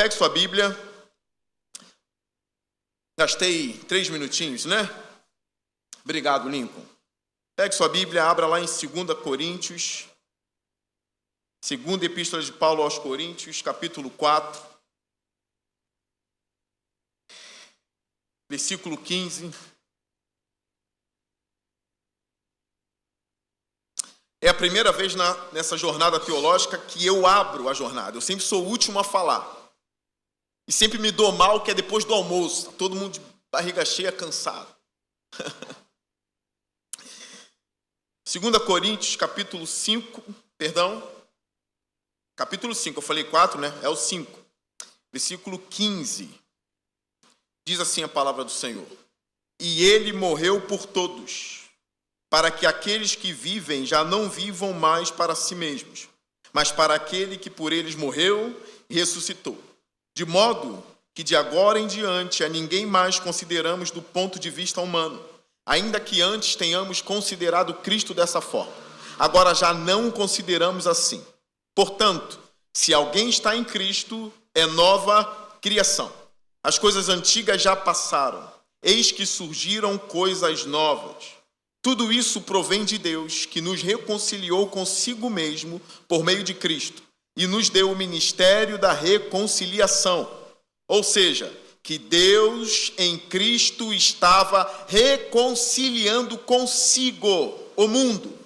Pegue sua Bíblia. Gastei 3 minutinhos, né? Obrigado, Lincoln. Pegue sua Bíblia, abra lá em 2 Coríntios. Segunda Epístola de Paulo aos Coríntios, capítulo 4. Versículo 15. É a primeira vez nessa jornada teológica que eu abro a jornada. Eu sempre sou o último a falar. E sempre me dou mal, que é depois do almoço. Tá todo mundo de barriga cheia, cansado. 2 Coríntios, capítulo 5. Capítulo 5, eu falei 4, né? É o 5. Versículo 15. Diz assim a palavra do Senhor. E ele morreu por todos, para que aqueles que vivem já não vivam mais para si mesmos, mas para aquele que por eles morreu e ressuscitou. De modo que de agora em diante a ninguém mais consideramos do ponto de vista humano, ainda que antes tenhamos considerado Cristo dessa forma. Agora já não o consideramos assim. Portanto, se alguém está em Cristo, é nova criação. As coisas antigas já passaram, eis que surgiram coisas novas. Tudo isso provém de Deus, que nos reconciliou consigo mesmo por meio de Cristo e nos deu o ministério da reconciliação. Ou seja, que Deus em Cristo estava reconciliando consigo o mundo,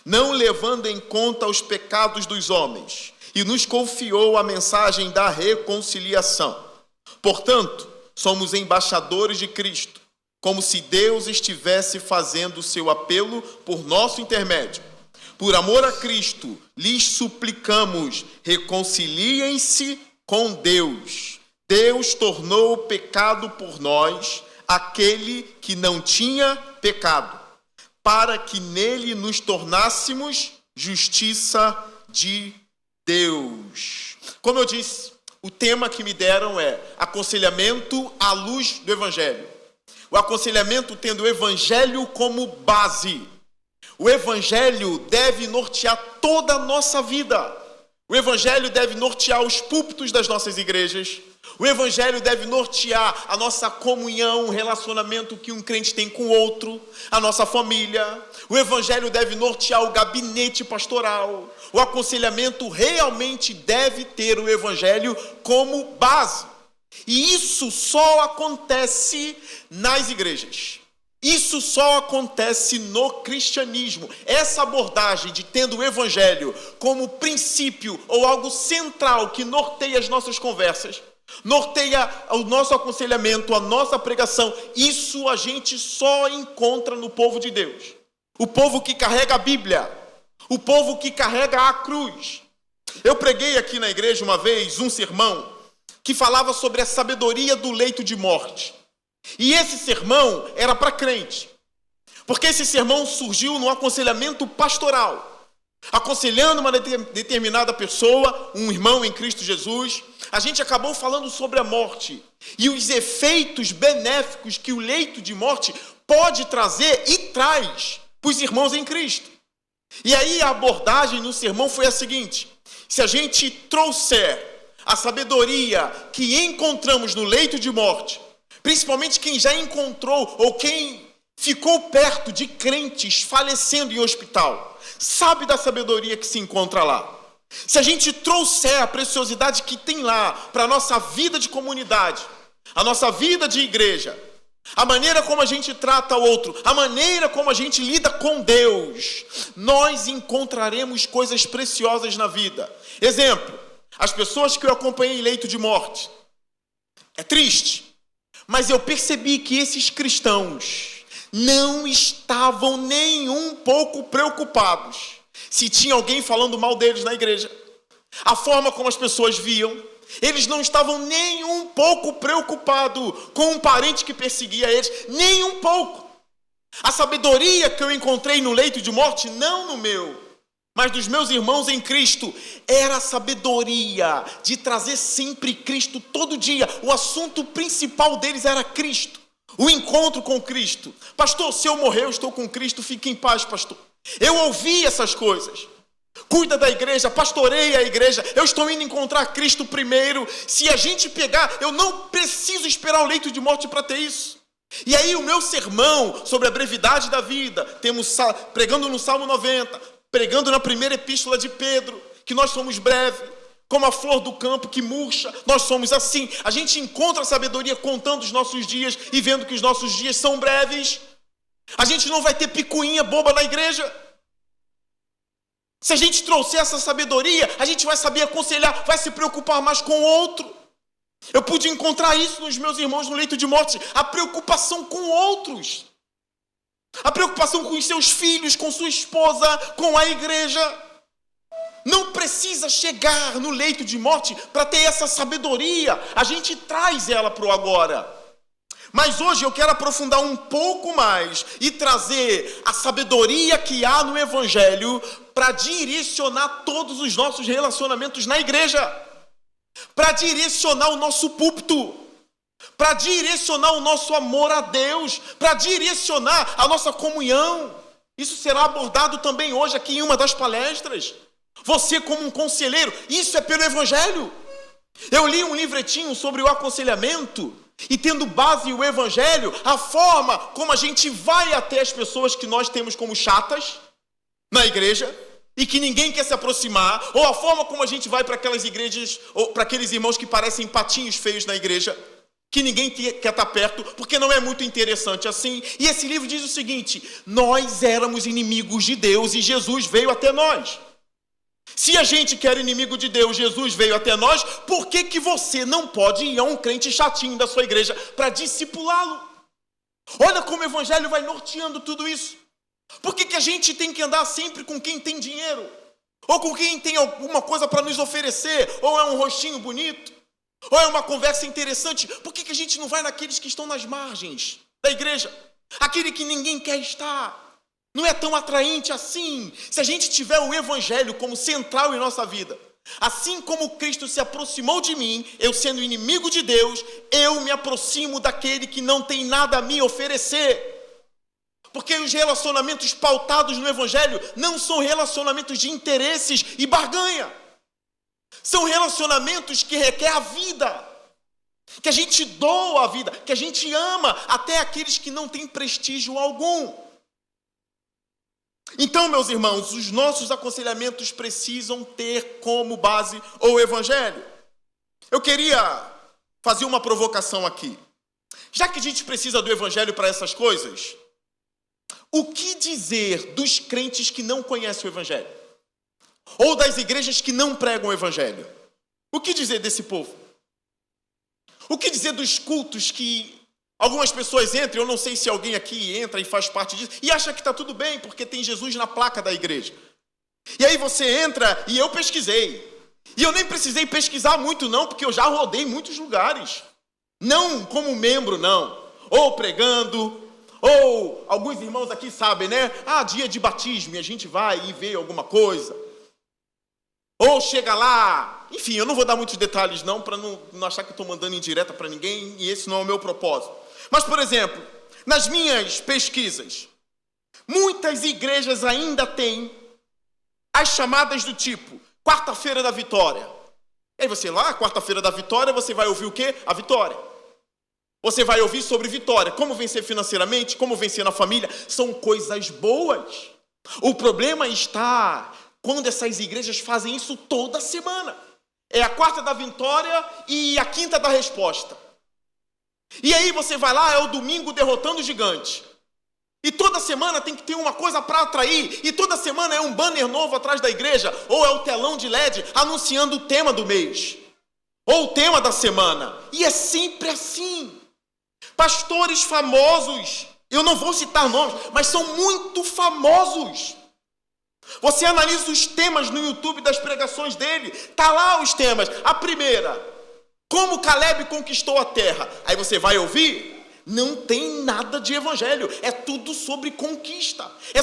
não levando em conta os pecados dos homens, e nos confiou a mensagem da reconciliação. Portanto, somos embaixadores de Cristo, como se Deus estivesse fazendo o seu apelo por nosso intermédio. Por amor a Cristo, lhes suplicamos, reconciliem-se com Deus. Deus tornou pecado por nós aquele que não tinha pecado, para que nele nos tornássemos justiça de Deus. Como eu disse, o tema que me deram é aconselhamento à luz do Evangelho. O aconselhamento tendo o Evangelho como base. O Evangelho deve nortear toda a nossa vida. O Evangelho deve nortear os púlpitos das nossas igrejas. O Evangelho deve nortear a nossa comunhão, o relacionamento que um crente tem com o outro, a nossa família. O Evangelho deve nortear o gabinete pastoral. O aconselhamento realmente deve ter o Evangelho como base. E isso só acontece nas igrejas. Isso só acontece no cristianismo. Essa abordagem de tendo o Evangelho como princípio ou algo central que norteia as nossas conversas, norteia o nosso aconselhamento, a nossa pregação, isso a gente só encontra no povo de Deus. O povo que carrega a Bíblia, o povo que carrega a cruz. Eu preguei aqui na igreja uma vez um sermão que falava sobre a sabedoria do leito de morte. E esse sermão era para crente, porque esse sermão surgiu no aconselhamento pastoral, aconselhando uma determinada pessoa, um irmão em Cristo Jesus. A gente acabou falando sobre a morte e os efeitos benéficos que o leito de morte pode trazer e traz para os irmãos em Cristo. E aí a abordagem no sermão foi a seguinte: se a gente trouxer a sabedoria que encontramos no leito de morte, principalmente quem já encontrou ou quem ficou perto de crentes falecendo em hospital, sabe da sabedoria que se encontra lá. Se a gente trouxer a preciosidade que tem lá para a nossa vida de comunidade, a nossa vida de igreja, a maneira como a gente trata o outro, a maneira como a gente lida com Deus, nós encontraremos coisas preciosas na vida. Exemplo, as pessoas que eu acompanhei em leito de morte. É triste, mas eu percebi que esses cristãos não estavam nem um pouco preocupados se tinha alguém falando mal deles na igreja. A forma como as pessoas viam, eles não estavam nem um pouco preocupados com um parente que perseguia eles, nem um pouco. A sabedoria que eu encontrei no leito de morte, não no meu, mas dos meus irmãos em Cristo, era a sabedoria de trazer sempre Cristo todo dia. O assunto principal deles era Cristo, o encontro com Cristo. Pastor, se eu morrer, eu estou com Cristo, fique em paz, pastor. Eu ouvi essas coisas. cuida da igreja, pastoreia a igreja. Eu estou indo encontrar Cristo primeiro. Se a gente pegar, eu não preciso esperar o leito de morte para ter isso. E aí o meu sermão sobre a brevidade da vida, temos pregando no Salmo 90, pregando na primeira epístola de Pedro, que nós somos breves, como a flor do campo que murcha, nós somos assim. A gente encontra a sabedoria contando os nossos dias e vendo que os nossos dias são breves. A gente não vai ter picuinha boba na igreja. Se a gente trouxer essa sabedoria, a gente vai saber aconselhar, vai se preocupar mais com o outro. Eu pude encontrar isso nos meus irmãos no leito de morte, a preocupação com outros. A preocupação com os seus filhos, com sua esposa, com a igreja. Não precisa chegar no leito de morte para ter essa sabedoria. A gente traz ela para o agora. Mas hoje eu quero aprofundar um pouco mais e trazer a sabedoria que há no Evangelho para direcionar todos os nossos relacionamentos na igreja, para direcionar o nosso púlpito, para direcionar o nosso amor a Deus, para direcionar a nossa comunhão. Isso será abordado também hoje aqui em uma das palestras. Você como um conselheiro, isso é pelo Evangelho. Eu li um livretinho sobre o aconselhamento e tendo base o Evangelho, a forma como a gente vai até as pessoas que nós temos como chatas na igreja e que ninguém quer se aproximar, ou a forma como a gente vai para aquelas igrejas, ou para aqueles irmãos que parecem patinhos feios na igreja, que ninguém quer estar perto, porque não é muito interessante assim. E esse livro diz o seguinte: nós éramos inimigos de Deus e Jesus veio até nós. Se a gente que era inimigo de Deus, Jesus veio até nós, por que que você não pode ir a um crente chatinho da sua igreja para discipulá-lo? Olha como o Evangelho vai norteando tudo isso. Por que que a gente tem que andar sempre com quem tem dinheiro? Ou com quem tem alguma coisa para nos oferecer? Ou é um rostinho bonito? Ou é uma conversa interessante? Por que que a gente não vai naqueles que estão nas margens da igreja? Aquele que ninguém quer estar. Não é tão atraente assim. Se a gente tiver o Evangelho como central em nossa vida, assim como Cristo se aproximou de mim, eu sendo inimigo de Deus, eu me aproximo daquele que não tem nada a me oferecer. Porque os relacionamentos pautados no Evangelho não são relacionamentos de interesses e barganha. São relacionamentos que requerem a vida, que a gente doa a vida, que a gente ama até aqueles que não têm prestígio algum. Então, meus irmãos, os nossos aconselhamentos precisam ter como base o Evangelho. Eu queria fazer uma provocação aqui. Já que a gente precisa do Evangelho para essas coisas, o que dizer dos crentes que não conhecem o Evangelho? Ou das igrejas que não pregam o Evangelho? O que dizer desse povo? O que dizer dos cultos que algumas pessoas entram, eu não sei se alguém aqui entra e faz parte disso, e acha que está tudo bem, porque tem Jesus na placa da igreja. E aí você entra, e eu pesquisei. E eu nem precisei pesquisar muito não, porque eu já rodei muitos lugares. Não como membro, não. Ou pregando, ou alguns irmãos aqui sabem, né? Dia de batismo, e a gente vai e vê alguma coisa. Ou chega lá, enfim, eu não vou dar muitos detalhes não, para não achar que eu estou mandando indireta para ninguém, e esse não é o meu propósito. Mas, por exemplo, nas minhas pesquisas, muitas igrejas ainda têm as chamadas do tipo quarta-feira da vitória. E aí você lá, quarta-feira da vitória, você vai ouvir o quê? A vitória. Você vai ouvir sobre vitória, como vencer financeiramente, como vencer na família. São coisas boas. O problema está quando essas igrejas fazem isso toda semana. É a quarta da vitória e a quinta da resposta. E aí você vai lá, é o domingo derrotando o gigante. E toda semana tem que ter uma coisa para atrair. E toda semana é um banner novo atrás da igreja. Ou é o telão de LED anunciando o tema do mês. Ou o tema da semana. E é sempre assim. Pastores famosos, eu não vou citar nomes, mas são muito famosos. Você analisa os temas no YouTube das pregações dele. Tá lá os temas. A primeira: como Caleb conquistou a terra. Aí você vai ouvir, não tem nada de evangelho. É tudo sobre conquista. É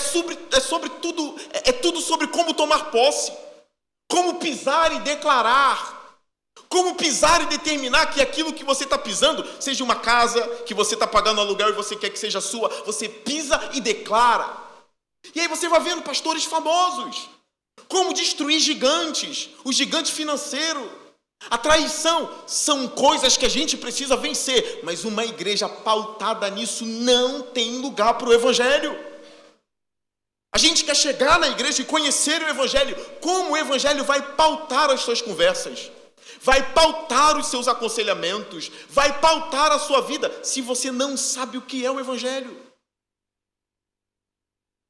tudo sobre como tomar posse. Como pisar e declarar. Como pisar e determinar que aquilo que você está pisando, seja uma casa que você está pagando aluguel e você quer que seja sua, você pisa e declara. E aí você vai vendo pastores famosos. Como destruir gigantes, o gigante financeiro, a traição, são coisas que a gente precisa vencer, mas uma igreja pautada nisso não tem lugar para o evangelho. A gente quer chegar na igreja e conhecer o evangelho. Como o evangelho vai pautar as suas conversas, vai pautar os seus aconselhamentos, vai pautar a sua vida, se você não sabe o que é o evangelho?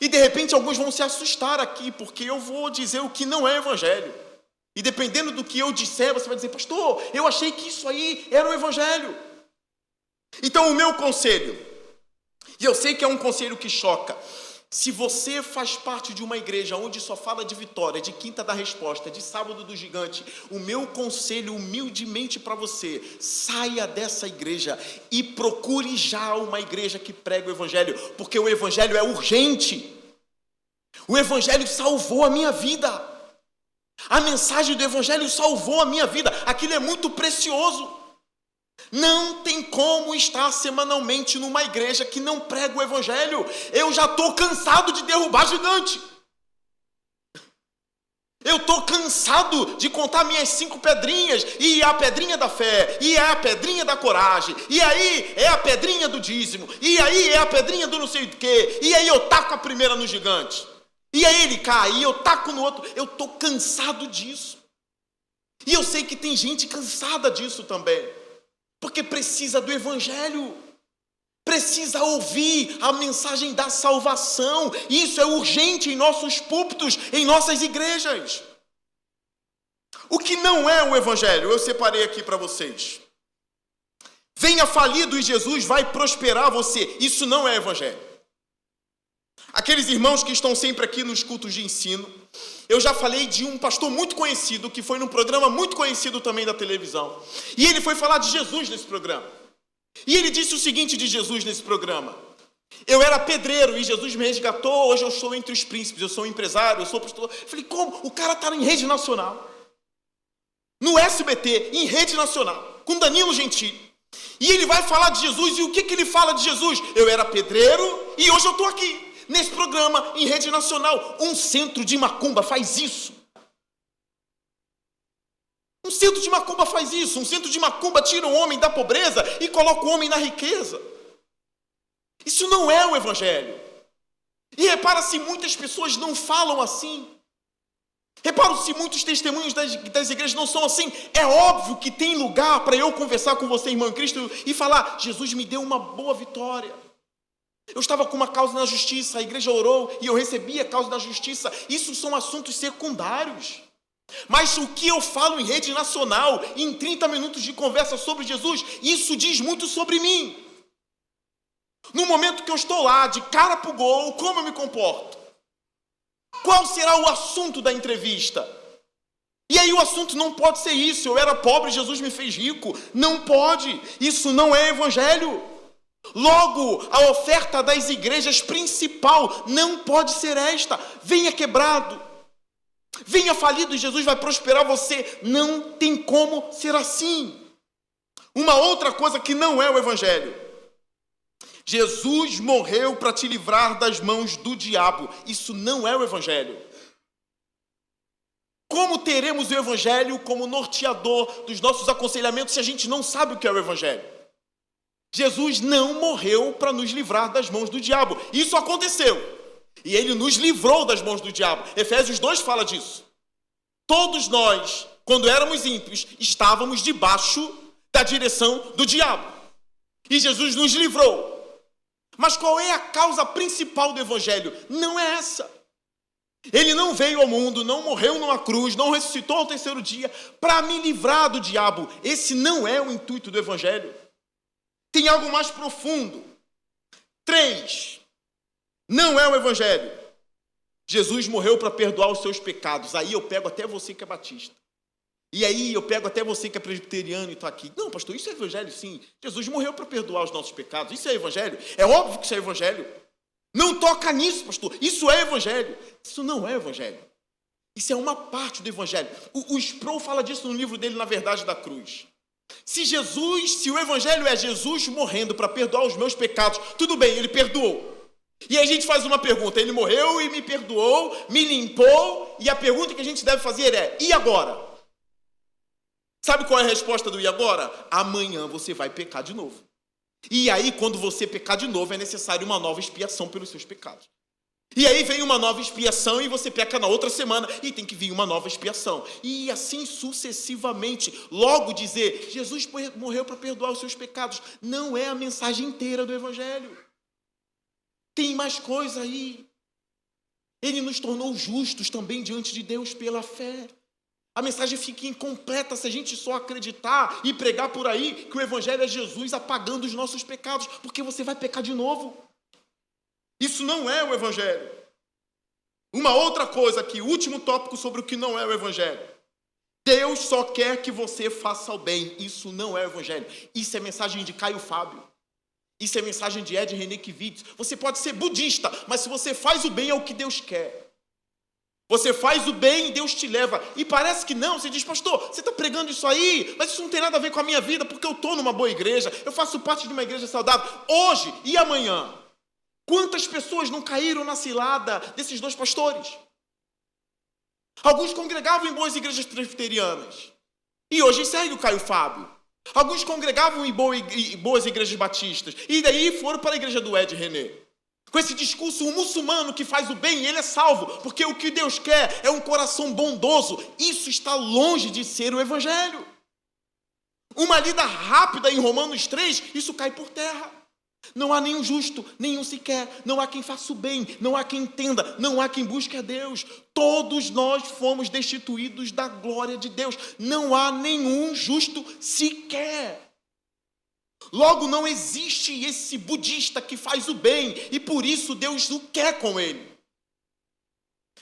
E de repente alguns vão se assustar aqui, porque eu vou dizer o que não é evangelho. E dependendo do que eu disser, você vai dizer: pastor, eu achei que isso aí era o evangelho. Então o meu conselho, e eu sei que é um conselho que choca, se você faz parte de uma igreja onde só fala de vitória, de quinta da resposta, de sábado do gigante, o meu conselho humildemente para você: saia dessa igreja e procure já uma igreja que prega o evangelho, porque o evangelho é urgente. O evangelho salvou a minha vida. A mensagem do evangelho salvou a minha vida. Aquilo é muito precioso. Não tem como estar semanalmente numa igreja que não prega o evangelho. Eu já estou cansado de derrubar gigante. Eu estou cansado de contar minhas 5 pedrinhas. E a pedrinha da fé, e é a pedrinha da coragem, e aí é a pedrinha do dízimo, e aí é a pedrinha do não sei o quê, e aí eu taco a primeira no gigante, e aí ele cai, e eu taco no outro. Eu estou cansado disso. E eu sei que tem gente cansada disso também, porque precisa do evangelho, precisa ouvir a mensagem da salvação. Isso é urgente em nossos púlpitos, em nossas igrejas. O que não é o evangelho, eu separei aqui para vocês. Venha falido e Jesus vai prosperar você. Isso não é evangelho. Aqueles irmãos que estão sempre aqui nos cultos de ensino, eu já falei de um pastor muito conhecido, que foi num programa muito conhecido também da televisão. E ele foi falar de Jesus nesse programa. E ele disse o seguinte de Jesus nesse programa: eu era pedreiro e Jesus me resgatou, hoje eu estou entre os príncipes, eu sou um empresário, eu sou pastor. Eu falei: como? O cara está em rede nacional, no SBT, em rede nacional, com Danilo Gentili. E ele vai falar de Jesus, e o que ele fala de Jesus? Eu era pedreiro e hoje eu estou aqui, nesse programa, em rede nacional. Um centro de macumba faz isso. Um centro de macumba faz isso. Um centro de macumba tira o homem da pobreza e coloca o homem na riqueza. Isso não é o evangelho. E repara-se, muitas pessoas não falam assim. Repara-se, muitos testemunhos das igrejas não são assim. É óbvio que tem lugar para eu conversar com você, irmão em Cristo, e falar: Jesus me deu uma boa vitória. Eu estava com uma causa na justiça, a igreja orou e eu recebi a causa da justiça. Isso são assuntos secundários. Mas o que eu falo em rede nacional, em 30 minutos de conversa sobre Jesus, isso diz muito sobre mim. No momento que eu estou lá, de cara pro gol, como eu me comporto? Qual será o assunto da entrevista? E aí o assunto não pode ser isso: eu era pobre, Jesus me fez rico. Não pode. Isso não é evangelho. Logo, a oferta das igrejas principal não pode ser esta: venha quebrado, venha falido e Jesus vai prosperar você. Não tem como ser assim. Uma outra coisa que não é o evangelho: Jesus morreu para te livrar das mãos do diabo. Isso não é o evangelho. Como teremos o evangelho como norteador dos nossos aconselhamentos se a gente não sabe o que é o evangelho? Jesus não morreu para nos livrar das mãos do diabo. Isso aconteceu. E ele nos livrou das mãos do diabo. Efésios 2 fala disso. Todos nós, quando éramos ímpios, estávamos debaixo da direção do diabo. E Jesus nos livrou. Mas qual é a causa principal do evangelho? Não é essa. Ele não veio ao mundo, não morreu numa cruz, não ressuscitou ao terceiro dia para me livrar do diabo. Esse não é o intuito do evangelho. Tem algo mais profundo. 3. Não é o evangelho. Jesus morreu para perdoar os seus pecados. Aí eu pego até você que é batista. E aí eu pego até você que é presbiteriano e está aqui. Não, pastor, isso é evangelho sim. Jesus morreu para perdoar os nossos pecados. Isso é evangelho? É óbvio que isso é evangelho. Não toca nisso, pastor. Isso é evangelho. Isso não é evangelho. Isso é uma parte do evangelho. O Sproul fala disso no livro dele, Na Verdade da Cruz. Se o evangelho é Jesus morrendo para perdoar os meus pecados, tudo bem, ele perdoou. E aí a gente faz uma pergunta: ele morreu e me perdoou, me limpou, e a pergunta que a gente deve fazer é: e agora? Sabe qual é a resposta do e agora? Amanhã você vai pecar de novo. E aí, quando você pecar de novo, é necessário uma nova expiação pelos seus pecados. E aí vem uma nova expiação e você peca na outra semana e tem que vir uma nova expiação. E assim sucessivamente. Logo dizer, Jesus morreu para perdoar os seus pecados, não é a mensagem inteira do Evangelho. Tem mais coisa aí. Ele nos tornou justos também diante de Deus pela fé. A mensagem fica incompleta se a gente só acreditar e pregar por aí que o Evangelho é Jesus apagando os nossos pecados, porque você vai pecar de novo. Isso não é o Evangelho. Uma outra coisa aqui, último tópico sobre o que não é o Evangelho. Deus só quer que você faça o bem. Isso não é o Evangelho. Isso é mensagem de Caio Fábio. Isso é mensagem de Ed Renekiewicz. Você pode ser budista, mas se você faz o bem é o que Deus quer. Você faz o bem e Deus te leva. E parece que não. Você diz, pastor, você está pregando isso aí, mas isso não tem nada a ver com a minha vida, porque eu estou numa boa igreja, eu faço parte de uma igreja saudável. Hoje e amanhã, quantas pessoas não caíram na cilada desses dois pastores? Alguns congregavam em boas igrejas presbiterianas. E hoje segue o Caio Fábio. Alguns congregavam em boas igrejas batistas. E daí foram para a igreja do Ed René. Com esse discurso, o muçulmano que faz o bem, ele é salvo, porque o que Deus quer é um coração bondoso. Isso está longe de ser o Evangelho. Uma lida rápida em Romanos 3, isso cai por terra. Não há nenhum justo, nenhum sequer, não há quem faça o bem, não há quem entenda, não há quem busque a Deus. Todos nós fomos destituídos da glória de Deus. Não há nenhum justo sequer. Logo, não existe esse budista que faz o bem, e por isso Deus o quer com ele.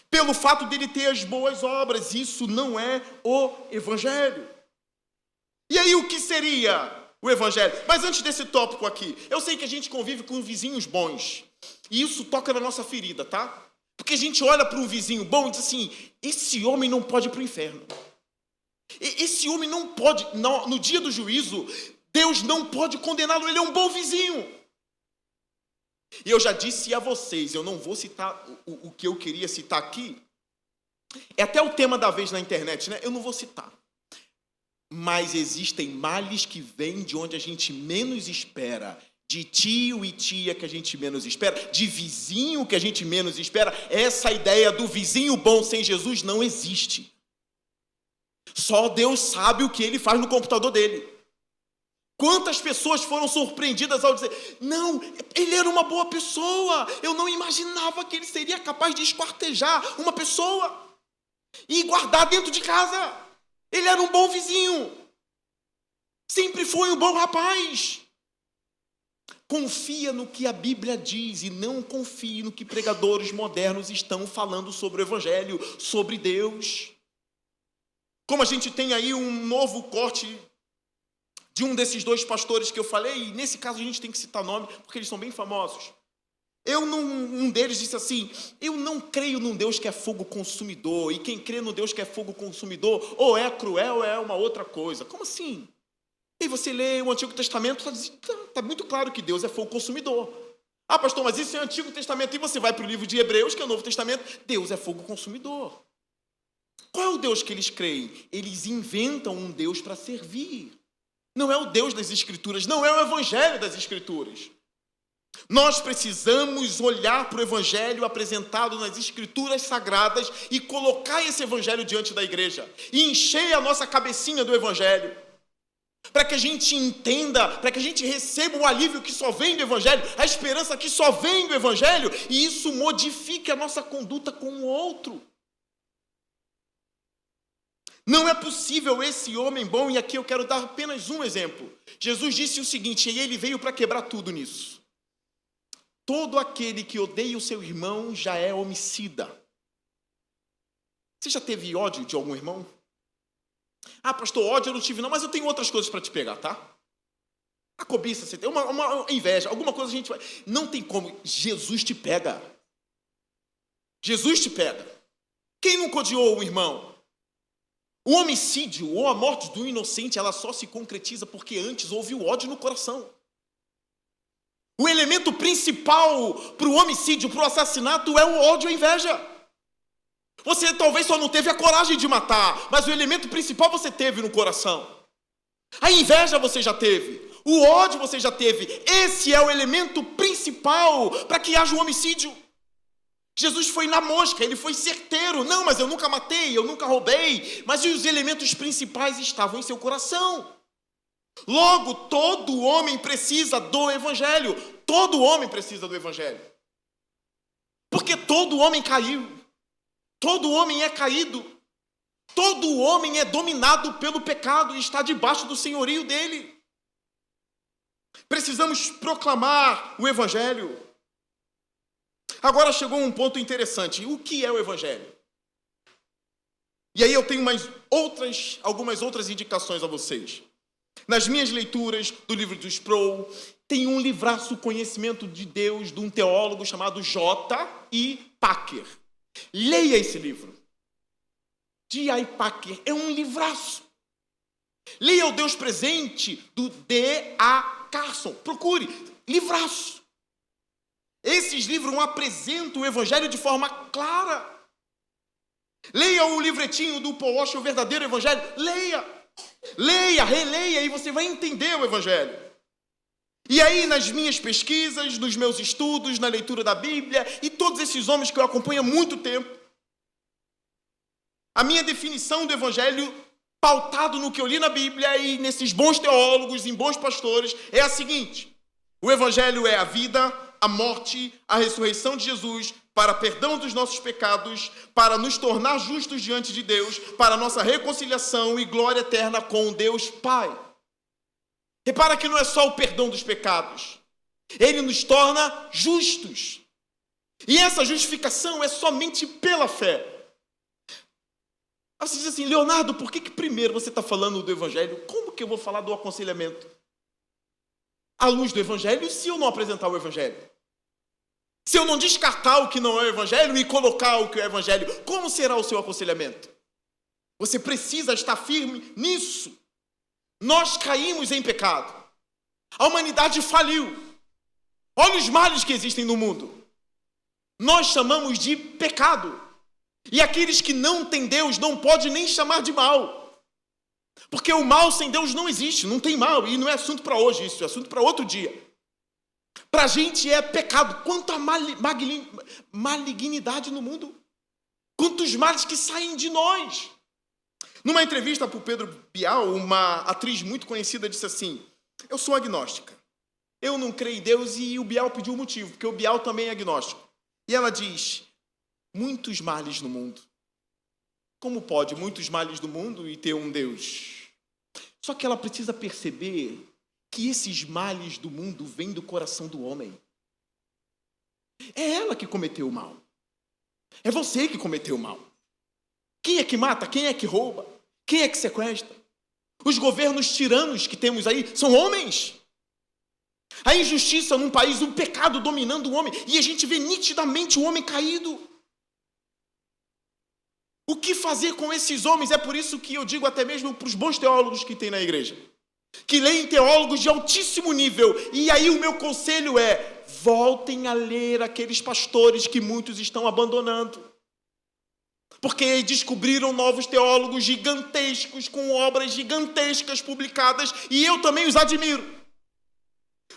Pelo fato dele ter as boas obras, isso não é o Evangelho. E aí, o que seria o Evangelho? Mas antes desse tópico aqui, eu sei que a gente convive com vizinhos bons, e isso toca na nossa ferida, tá? Porque a gente olha para um vizinho bom e diz assim, esse homem não pode ir para o inferno. Esse homem não pode, no dia do juízo, Deus não pode condená-lo, ele é um bom vizinho. E eu já disse a vocês, eu não vou citar o que eu queria citar aqui. É até o tema da vez na internet, né? Eu não vou citar. Mas existem males que vêm de onde a gente menos espera. De tio e tia que a gente menos espera. De vizinho que a gente menos espera. Essa ideia do vizinho bom sem Jesus não existe. Só Deus sabe o que ele faz no computador dele. Quantas pessoas foram surpreendidas ao dizer, não, ele era uma boa pessoa, eu não imaginava que ele seria capaz de esquartejar uma pessoa e guardar dentro de casa. Ele era um bom vizinho, sempre foi um bom rapaz. Confia no que a Bíblia diz e não confie no que pregadores modernos estão falando sobre o Evangelho, sobre Deus. Como a gente tem aí um novo corte de um desses dois pastores que eu falei, e nesse caso a gente tem que citar nome, porque eles são bem famosos. Um deles disse assim, eu não creio num Deus que é fogo consumidor, e quem crê no Deus que é fogo consumidor, ou é cruel, ou é uma outra coisa. Como assim? E você lê o Antigo Testamento, está muito claro que Deus é fogo consumidor. Ah, pastor, mas isso é o Antigo Testamento, e você vai para o livro de Hebreus, que é o Novo Testamento, Deus é fogo consumidor. Qual é o Deus que eles creem? Eles inventam um Deus para servir. Não é o Deus das Escrituras, não é o Evangelho das Escrituras. Nós precisamos olhar para o Evangelho apresentado nas Escrituras Sagradas e colocar esse Evangelho diante da igreja. E encher a nossa cabecinha do Evangelho. Para que a gente entenda, para que a gente receba o alívio que só vem do Evangelho, a esperança que só vem do Evangelho, e isso modifique a nossa conduta com o outro. Não é possível esse homem bom, e aqui eu quero dar apenas um exemplo. Jesus disse o seguinte, e ele veio para quebrar tudo nisso. Todo aquele que odeia o seu irmão já é homicida. Você já teve ódio de algum irmão? Ah, pastor, ódio eu não tive não, mas eu tenho outras coisas para te pegar, tá? A cobiça, você tem uma inveja, alguma coisa a gente vai... Não tem como, Jesus te pega. Jesus te pega. Quem nunca odiou um irmão? O homicídio ou a morte do inocente, ela só se concretiza porque antes houve o ódio no coração. O elemento principal para o homicídio, para o assassinato, é o ódio e a inveja. Você talvez só não teve a coragem de matar, mas o elemento principal você teve no coração. A inveja você já teve. O ódio você já teve. Esse é o elemento principal para que haja um homicídio. Jesus foi na mosca, ele foi certeiro. Não, mas eu nunca matei, eu nunca roubei. Mas os elementos principais estavam em seu coração. Logo, todo homem precisa do Evangelho. Todo homem precisa do Evangelho. Porque todo homem caiu. Todo homem é caído. Todo homem é dominado pelo pecado e está debaixo do senhorio dele. Precisamos proclamar o Evangelho. Agora chegou um ponto interessante. O que é o Evangelho? E aí eu tenho algumas outras indicações a vocês. Nas minhas leituras do livro do Sproul, tem um livraço Conhecimento de Deus, de um teólogo chamado J.I. Packer. Leia esse livro. J.I. Packer é um livraço. Leia o Deus Presente, do D.A. Carson. Procure, livraço. Esses livros apresentam o Evangelho de forma clara. Leia o livretinho do Paul Washer, o verdadeiro Evangelho. Leia, releia, e você vai entender o Evangelho. E aí, nas minhas pesquisas, nos meus estudos, na leitura da Bíblia, e todos esses homens que eu acompanho há muito tempo, a minha definição do Evangelho, pautado no que eu li na Bíblia e nesses bons teólogos, em bons pastores, é a seguinte: o Evangelho é a vida, a morte, a ressurreição de Jesus, para perdão dos nossos pecados, para nos tornar justos diante de Deus, para nossa reconciliação e glória eterna com Deus Pai. Repara que não é só o perdão dos pecados. Ele nos torna justos. E essa justificação é somente pela fé. Você diz assim: Leonardo, por que primeiro você está falando do Evangelho? Como que eu vou falar do aconselhamento à luz do Evangelho se eu não apresentar o Evangelho? Se eu não descartar o que não é o Evangelho e colocar o que é o Evangelho, como será o seu aconselhamento? Você precisa estar firme nisso. Nós caímos em pecado. A humanidade faliu. Olha os males que existem no mundo. Nós chamamos de pecado. E aqueles que não têm Deus não podem nem chamar de mal. Porque o mal sem Deus não existe, não tem mal. E não é assunto para hoje isso, é assunto para outro dia. Para a gente é pecado. Quanta malignidade no mundo. Quantos males que saem de nós. Numa entrevista para o Pedro Bial, uma atriz muito conhecida disse assim: eu sou agnóstica. Eu não creio em Deus. E o Bial pediu o motivo, porque o Bial também é agnóstico. E ela diz: muitos males no mundo. Como pode muitos males no mundo e ter um Deus? Só que ela precisa perceber que esses males do mundo vêm do coração do homem. É ela que cometeu o mal. É você que cometeu o mal. Quem é que mata? Quem é que rouba? Quem é que sequestra? Os governos tiranos que temos aí são homens. A injustiça num país, o pecado dominando o homem. E a gente vê nitidamente o homem caído. O que fazer com esses homens? É por isso que eu digo até mesmo para os bons teólogos que tem na igreja, que leem teólogos de altíssimo nível. E aí o meu conselho é: voltem a ler aqueles pastores que muitos estão abandonando. Porque descobriram novos teólogos gigantescos, com obras gigantescas publicadas, e eu também os admiro.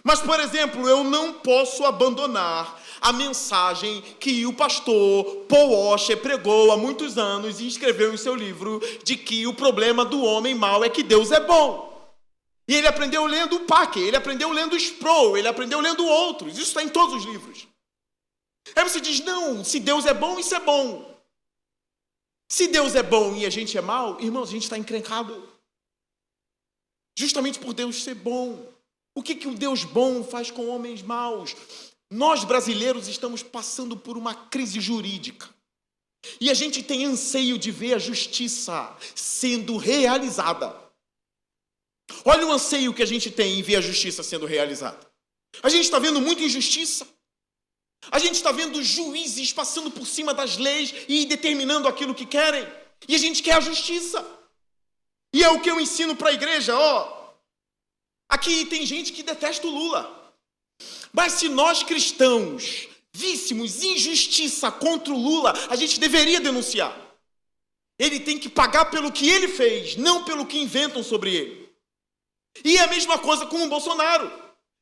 Mas, por exemplo, eu não posso abandonar a mensagem que o pastor Paul Washer pregou há muitos anos e escreveu em seu livro, de que o problema do homem mau é que Deus é bom. E ele aprendeu lendo o Packer, ele aprendeu lendo Sproul, ele aprendeu lendo outros. Isso está em todos os livros. Aí você diz: não, se Deus é bom, isso é bom. Se Deus é bom e a gente é mau, irmãos, a gente está encrencado. Justamente por Deus ser bom. O que o Deus bom faz com homens maus? Nós brasileiros estamos passando por uma crise jurídica. E a gente tem anseio de ver a justiça sendo realizada. Olha o anseio que a gente tem em ver a justiça sendo realizada. A gente está vendo muita injustiça. A gente está vendo juízes passando por cima das leis e determinando aquilo que querem. E a gente quer a justiça. E é o que eu ensino para a igreja, ó. Aqui tem gente que detesta o Lula. Mas se nós cristãos víssemos injustiça contra o Lula, a gente deveria denunciar. Ele tem que pagar pelo que ele fez, não pelo que inventam sobre ele. E é a mesma coisa com o Bolsonaro.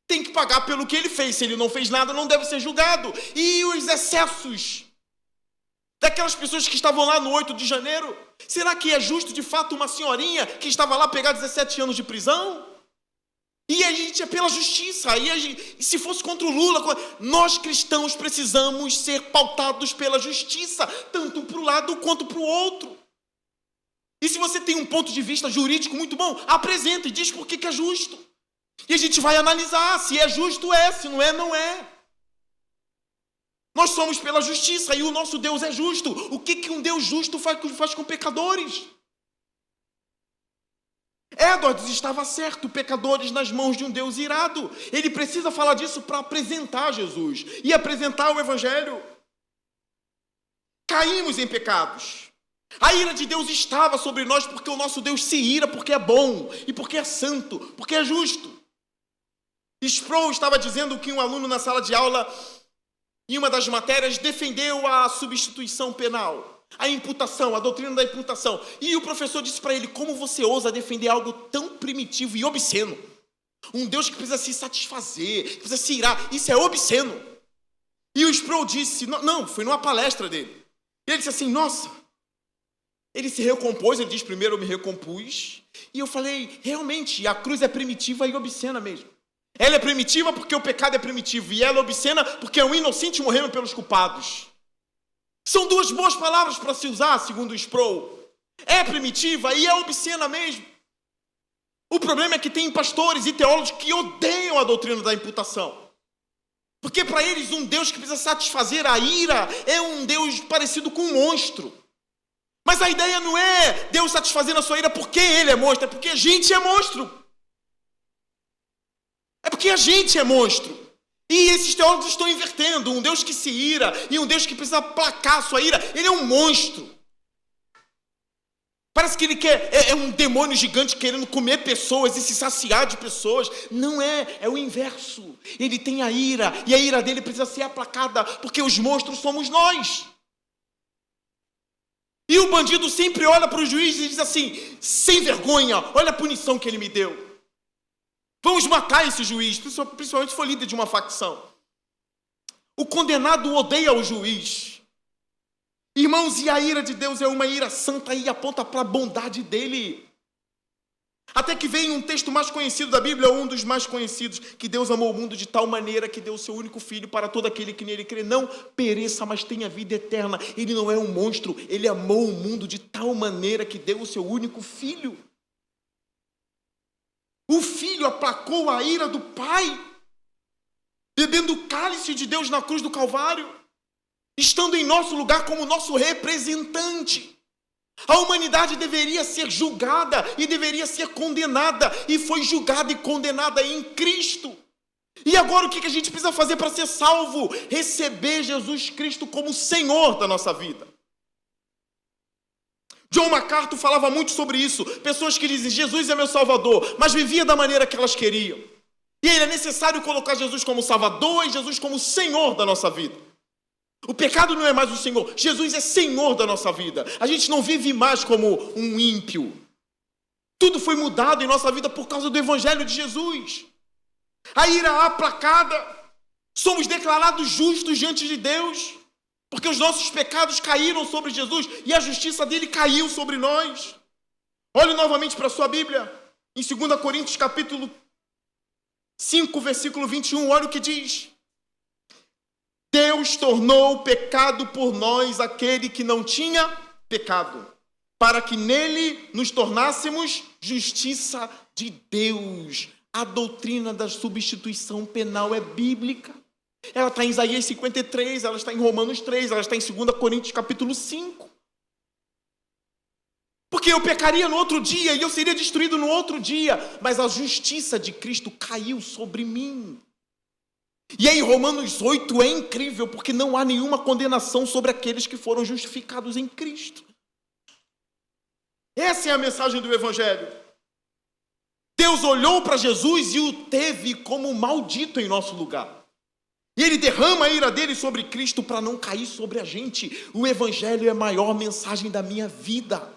Tem que pagar pelo que ele fez. Se ele não fez nada, não deve ser julgado. E os excessos daquelas pessoas que estavam lá no 8 de janeiro? Será que é justo, de fato, uma senhorinha que estava lá pegar 17 anos de prisão? E a gente é pela justiça. E se fosse contra o Lula, nós cristãos precisamos ser pautados pela justiça, tanto para um lado quanto para o outro. E se você tem um ponto de vista jurídico muito bom, apresenta e diz por que é justo. E a gente vai analisar, se é justo é, se não é, não é. Nós somos pela justiça e o nosso Deus é justo. O que um Deus justo faz com pecadores? Edwards estava certo, pecadores nas mãos de um Deus irado. Ele precisa falar disso para apresentar Jesus e apresentar o Evangelho. Caímos em pecados. A ira de Deus estava sobre nós porque o nosso Deus se ira porque é bom e porque é santo, porque é justo. Sproul estava dizendo que um aluno na sala de aula, em uma das matérias, defendeu a substituição penal, a imputação, a doutrina da imputação. E o professor disse para ele: como você ousa defender algo tão primitivo e obsceno? Um Deus que precisa se satisfazer, que precisa se irar, isso é obsceno. E o Sproul disse, não, foi numa palestra dele. E ele disse assim, nossa, ele se recompôs, ele diz, primeiro eu me recompus. E eu falei, realmente, a cruz é primitiva e obscena mesmo. Ela é primitiva porque o pecado é primitivo, e ela é obscena porque é um inocente morrendo pelos culpados. São duas boas palavras para se usar, segundo o Sproul. É primitiva e é obscena mesmo. O problema é que tem pastores e teólogos que odeiam a doutrina da imputação. Porque para eles um Deus que precisa satisfazer a ira é um Deus parecido com um monstro. Mas a ideia não é Deus satisfazendo a sua ira porque ele é monstro, é porque a gente é monstro. É porque a gente é monstro. E esses teólogos estão invertendo. Um Deus que se ira e um Deus que precisa aplacar a sua ira, ele é um monstro. Parece que ele é um demônio gigante querendo comer pessoas e se saciar de pessoas. Não é, é o inverso. Ele tem a ira e a ira dele precisa ser aplacada porque os monstros somos nós. E o bandido sempre olha para o juiz e diz assim, sem vergonha, olha a punição que ele me deu. Vamos matar esse juiz, principalmente se for líder de uma facção. O condenado odeia o juiz. Irmãos, e a ira de Deus é uma ira santa e aponta para a bondade dele. Até que vem um texto mais conhecido da Bíblia, um dos mais conhecidos, que Deus amou o mundo de tal maneira que deu o seu único filho para todo aquele que nele crê, não pereça, mas tenha vida eterna. Ele não é um monstro, ele amou o mundo de tal maneira que deu o seu único filho. O filho aplacou a ira do pai, bebendo o cálice de Deus na cruz do Calvário, estando em nosso lugar como nosso representante. A humanidade deveria ser julgada e deveria ser condenada, e foi julgada e condenada em Cristo. E agora o que a gente precisa fazer para ser salvo? Receber Jesus Cristo como Senhor da nossa vida. John MacArthur falava muito sobre isso. Pessoas que dizem, Jesus é meu Salvador, mas vivia da maneira que elas queriam. E é necessário colocar Jesus como Salvador e Jesus como Senhor da nossa vida. O pecado não é mais o Senhor, Jesus é Senhor da nossa vida. A gente não vive mais como um ímpio. Tudo foi mudado em nossa vida por causa do Evangelho de Jesus. A ira aplacada, somos declarados justos diante de Deus, porque os nossos pecados caíram sobre Jesus e a justiça dele caiu sobre nós. Olhe novamente para a sua Bíblia, em 2 Coríntios capítulo 5, versículo 21, olha o que diz. Deus tornou pecado por nós aquele que não tinha pecado, para que nele nos tornássemos justiça de Deus. A doutrina da substituição penal é bíblica. Ela está em Isaías 53, ela está em Romanos 3, ela está em 2 Coríntios capítulo 5. Porque eu pecaria no outro dia e eu seria destruído no outro dia, mas a justiça de Cristo caiu sobre mim. E aí Romanos 8 é incrível, porque não há nenhuma condenação sobre aqueles que foram justificados em Cristo. Essa é a mensagem do Evangelho. Deus olhou para Jesus e o teve como maldito em nosso lugar. E ele derrama a ira dele sobre Cristo para não cair sobre a gente. O evangelho é a maior mensagem da minha vida.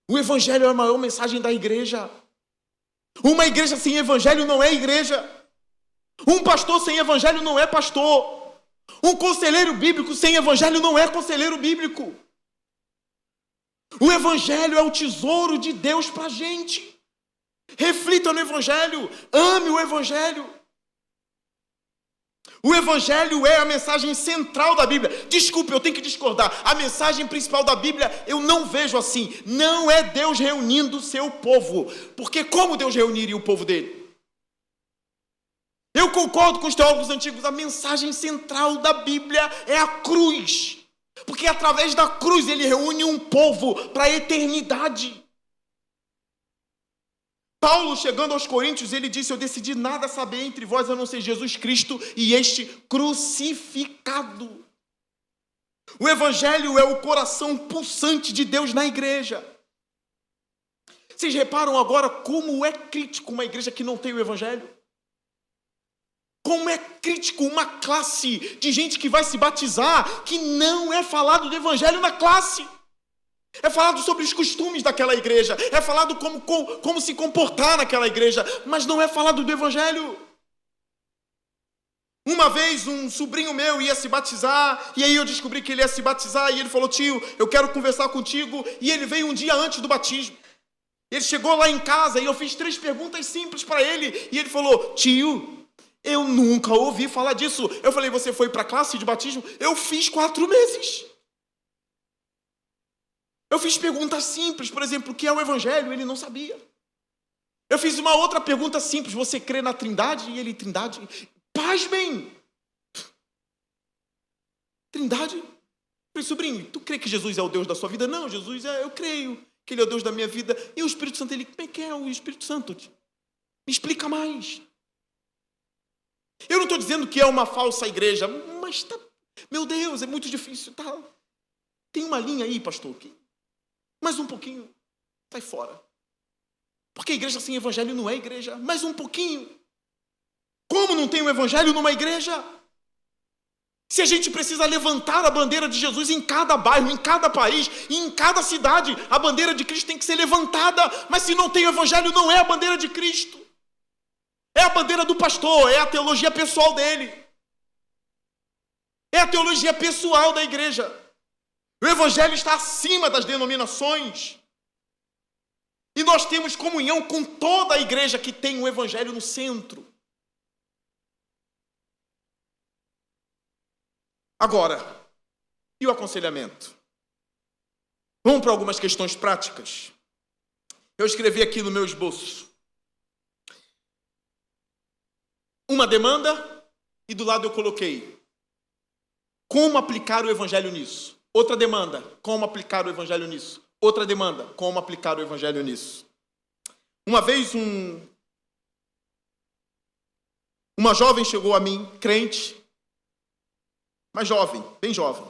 O evangelho é a maior mensagem da igreja. Uma igreja sem evangelho não é igreja. Um pastor sem evangelho não é pastor. Um conselheiro bíblico sem evangelho não é conselheiro bíblico. O evangelho é o tesouro de Deus para a gente. Reflita no evangelho. Ame o evangelho. O evangelho é a mensagem central da Bíblia. Desculpe, eu tenho que discordar. A mensagem principal da Bíblia eu não vejo assim. Não é Deus reunindo o seu povo. Porque como Deus reuniria o povo dele? Eu concordo com os teólogos antigos. A mensagem central da Bíblia é a cruz. Porque através da cruz ele reúne um povo para a eternidade. Paulo, chegando aos Coríntios, ele disse: eu decidi nada saber entre vós a não ser Jesus Cristo e este crucificado. O evangelho é o coração pulsante de Deus na igreja. Vocês reparam agora como é crítico uma igreja que não tem o evangelho? Como é crítico uma classe de gente que vai se batizar, que não é falado do evangelho na classe. É falado sobre os costumes daquela igreja, é falado como se comportar naquela igreja, mas não é falado do evangelho. Uma vez um sobrinho meu ia se batizar, e aí eu descobri que ele ia se batizar, e ele falou: tio, eu quero conversar contigo, e ele veio um dia antes do batismo. Ele chegou lá em casa, e eu fiz 3 perguntas simples para ele, e ele falou: tio, eu nunca ouvi falar disso. Eu falei: você foi para a classe de batismo? Eu fiz 4 meses. Eu fiz perguntas simples, por exemplo, o que é o evangelho? Ele não sabia. Eu fiz uma outra pergunta simples: você crê na Trindade? E ele: Trindade? Pasmem! Trindade? Eu falei: sobrinho, tu crê que Jesus é o Deus da sua vida? Não, Jesus eu creio que ele é o Deus da minha vida. E o Espírito Santo? Ele: como é que é o Espírito Santo? Me explica mais. Eu não estou dizendo que é uma falsa igreja, mas tá, meu Deus, é muito difícil. Tá? Tem uma linha aí, pastor, que mais um pouquinho, sai fora. Porque a igreja sem evangelho não é igreja. Mais um pouquinho. Como não tem o evangelho numa igreja? Se a gente precisa levantar a bandeira de Jesus em cada bairro, em cada país, em cada cidade, a bandeira de Cristo tem que ser levantada. Mas se não tem o evangelho, não é a bandeira de Cristo. É a bandeira do pastor, é a teologia pessoal dele. É a teologia pessoal da igreja. O evangelho está acima das denominações. E nós temos comunhão com toda a igreja que tem o evangelho no centro. Agora, e o aconselhamento? Vamos para algumas questões práticas. Eu escrevi aqui no meu esboço uma demanda e do lado eu coloquei: como aplicar o evangelho nisso? Outra demanda: como aplicar o evangelho nisso? Outra demanda: como aplicar o evangelho nisso? Uma vez uma jovem chegou a mim, crente, mas jovem, bem jovem.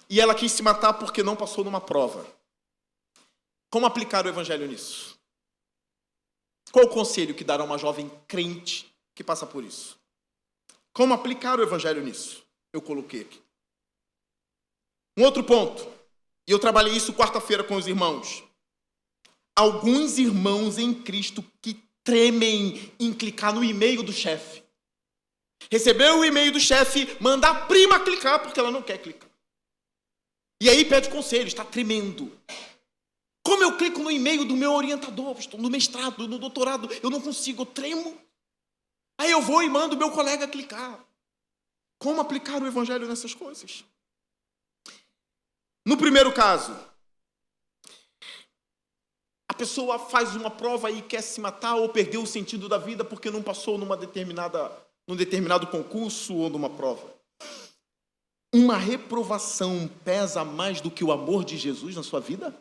E ela quis se matar porque não passou numa prova. Como aplicar o evangelho nisso? Qual o conselho que dará a uma jovem crente que passa por isso? Como aplicar o evangelho nisso? Eu coloquei aqui. Um outro ponto, e eu trabalhei isso quarta-feira com os irmãos. Alguns irmãos em Cristo que tremem em clicar no e-mail do chefe. Recebeu o e-mail do chefe, manda a prima clicar porque ela não quer clicar. E aí pede conselho, está tremendo. Como eu clico no e-mail do meu orientador, no mestrado, no doutorado, eu não consigo, eu tremo. Aí eu vou e mando o meu colega clicar. Como aplicar o evangelho nessas coisas? No primeiro caso, a pessoa faz uma prova e quer se matar ou perdeu o sentido da vida porque não passou num determinado concurso ou numa prova. Uma reprovação pesa mais do que o amor de Jesus na sua vida?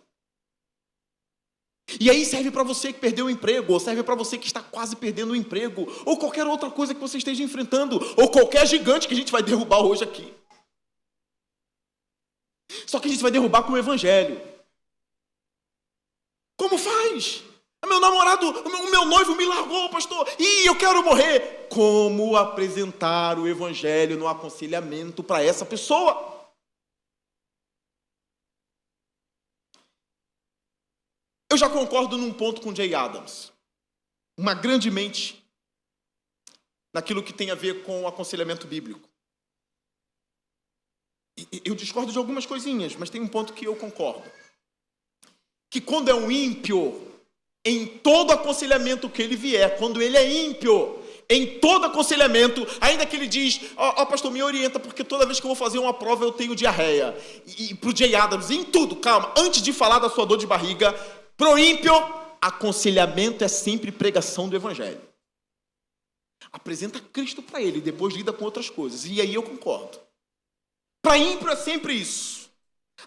E aí serve para você que perdeu o emprego, ou serve para você que está quase perdendo o emprego, ou qualquer outra coisa que você esteja enfrentando, ou qualquer gigante que a gente vai derrubar hoje aqui. Só que a gente vai derrubar com o evangelho. Como faz? Meu namorado, o meu noivo me largou, pastor, e eu quero morrer. como apresentar o evangelho no aconselhamento para essa pessoa. Eu já concordo num ponto com Jay Adams, uma grande mente naquilo que tem a ver com o aconselhamento bíblico. Eu discordo de algumas coisinhas, mas tem um ponto que eu concordo. Que quando é um ímpio, em todo aconselhamento que ele vier, quando ele é ímpio, em todo aconselhamento, ainda que ele diz, pastor, me orienta, porque toda vez que eu vou fazer uma prova eu tenho diarreia. E pro Jay Adams, em tudo, calma, antes de falar da sua dor de barriga, pro ímpio, aconselhamento é sempre pregação do evangelho. Apresenta Cristo para ele, depois lida com outras coisas. E aí eu concordo. Para ímpio é sempre isso.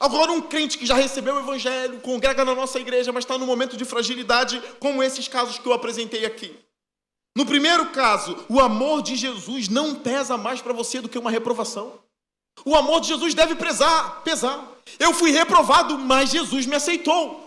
Agora, um crente que já recebeu o evangelho, congrega na nossa igreja, mas está num momento de fragilidade, como esses casos que eu apresentei aqui. No primeiro caso, o amor de Jesus não pesa mais para você do que uma reprovação. O amor de Jesus deve pesar. Eu fui reprovado, mas Jesus me aceitou.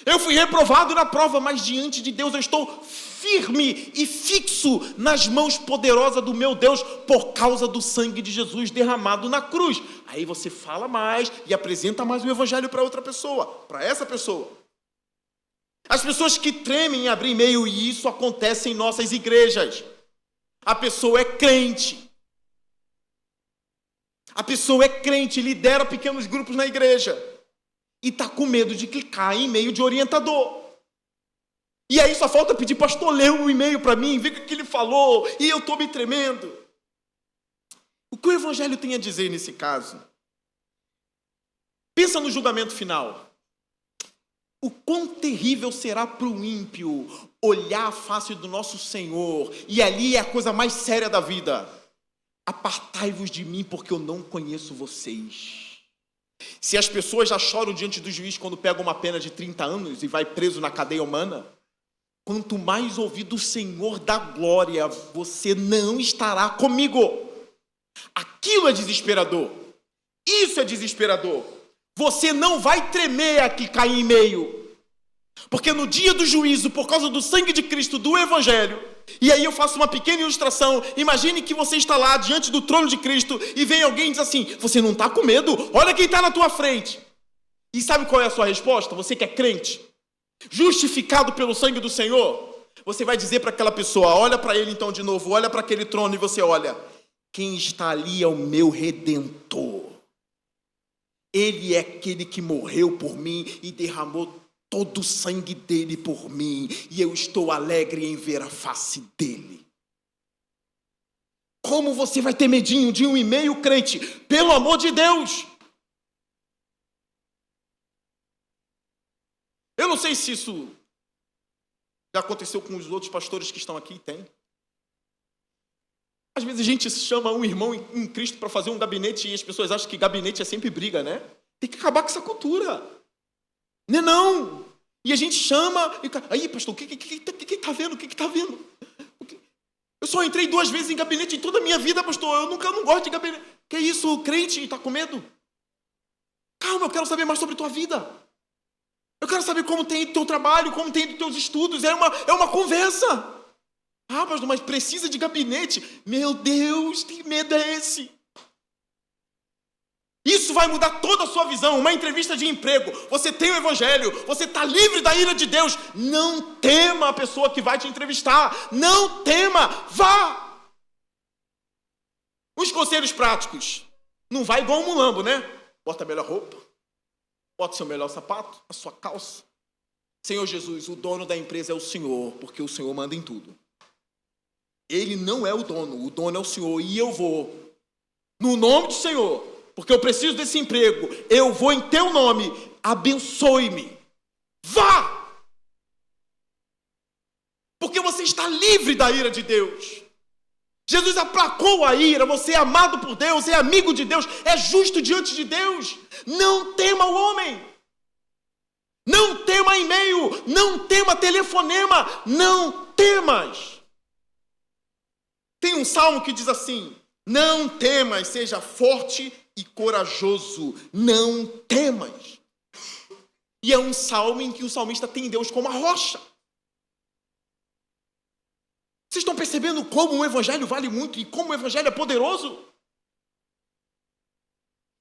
Eu fui reprovado na prova, mas diante de Deus eu estou firme e fixo nas mãos poderosas do meu Deus por causa do sangue de Jesus derramado na cruz. Aí você fala mais e apresenta mais o evangelho para outra pessoa, para essa pessoa. As pessoas que tremem em abrir e-mail, e isso acontece em nossas igrejas. A pessoa é crente. A pessoa é crente, lidera pequenos grupos na igreja. E está com medo de clicar em e-mail de orientador. E aí só falta pedir, pastor, lê um e-mail para mim, vê o que ele falou, e eu estou me tremendo. O que o evangelho tem a dizer nesse caso? Pensa no julgamento final. O quão terrível será para o ímpio olhar a face do nosso Senhor, e ali é a coisa mais séria da vida. Apartai-vos de mim, porque eu não conheço vocês. Se as pessoas já choram diante do juiz quando pegam uma pena de 30 anos e vai preso na cadeia humana, quanto mais ouvir do Senhor da glória, você não estará comigo. Aquilo é desesperador. Isso é desesperador. Você não vai tremer aqui, cair em meio. Porque no dia do juízo, por causa do sangue de Cristo, do Evangelho, e aí eu faço uma pequena ilustração. Imagine que você está lá diante do trono de Cristo e vem alguém e diz assim, você não está com medo? Olha quem está na tua frente. E sabe qual é a sua resposta? Você que é crente, justificado pelo sangue do Senhor, você vai dizer para aquela pessoa, olha para ele então de novo, olha para aquele trono e você olha, quem está ali é o meu Redentor. Ele é aquele que morreu por mim e derramou todo o sangue dele por mim, e eu estou alegre em ver a face dele. Como você vai ter medinho de um e-mail, crente? Pelo amor de Deus! Eu não sei se isso já aconteceu com os outros pastores que estão aqui, tem. Às vezes a gente chama um irmão em Cristo para fazer um gabinete e as pessoas acham que gabinete é sempre briga, né? Tem que acabar com essa cultura. Não. E a gente chama, aí pastor, o que está vendo? O que está vendo? Eu só entrei 2 vezes em gabinete em toda a minha vida, pastor, eu não gosto de gabinete. Que isso, crente, está com medo? Calma, eu quero saber mais sobre a tua vida. Eu quero saber como tem o teu trabalho, como tem os teus estudos, é uma conversa. Ah, pastor, mas precisa de gabinete? Meu Deus, que medo é esse? Isso vai mudar toda a sua visão. Uma entrevista de emprego, você tem o evangelho, você está livre da ira de Deus. Não tema a pessoa que vai te entrevistar. Não tema, vá. Os conselhos práticos. Não vai igual um mulambo, né? Bota a melhor roupa, bota o seu melhor sapato, a sua calça. Senhor Jesus, o dono da empresa é o Senhor, porque o Senhor manda em tudo. Ele não é o dono é o Senhor, e eu vou, no nome do Senhor, porque eu preciso desse emprego, eu vou em teu nome, abençoe-me. Vá! Porque você está livre da ira de Deus. Jesus aplacou a ira, você é amado por Deus, é amigo de Deus, é justo diante de Deus. Não tema o homem. Não tema e-mail, não tema telefonema, não temas. Tem um salmo que diz assim, não temas, seja forte e corajoso, não temas. E é um salmo em que o salmista tem Deus como a rocha. Vocês estão percebendo como o evangelho vale muito e como o evangelho é poderoso?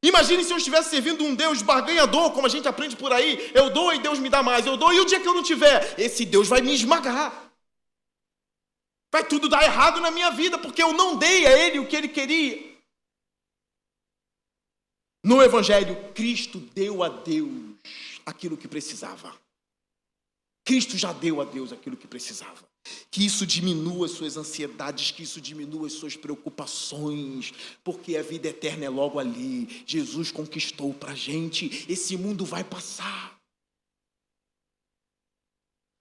Imagine se eu estivesse servindo um Deus barganhador, como a gente aprende por aí. Eu dou e Deus me dá mais. Eu dou e o dia que eu não tiver, esse Deus vai me esmagar. Vai tudo dar errado na minha vida, porque eu não dei a Ele o que Ele queria. No evangelho, Cristo deu a Deus aquilo que precisava. Cristo já deu a Deus aquilo que precisava. Que isso diminua as suas ansiedades, que isso diminua as suas preocupações, porque a vida eterna é logo ali. Jesus conquistou para a gente. Esse mundo vai passar,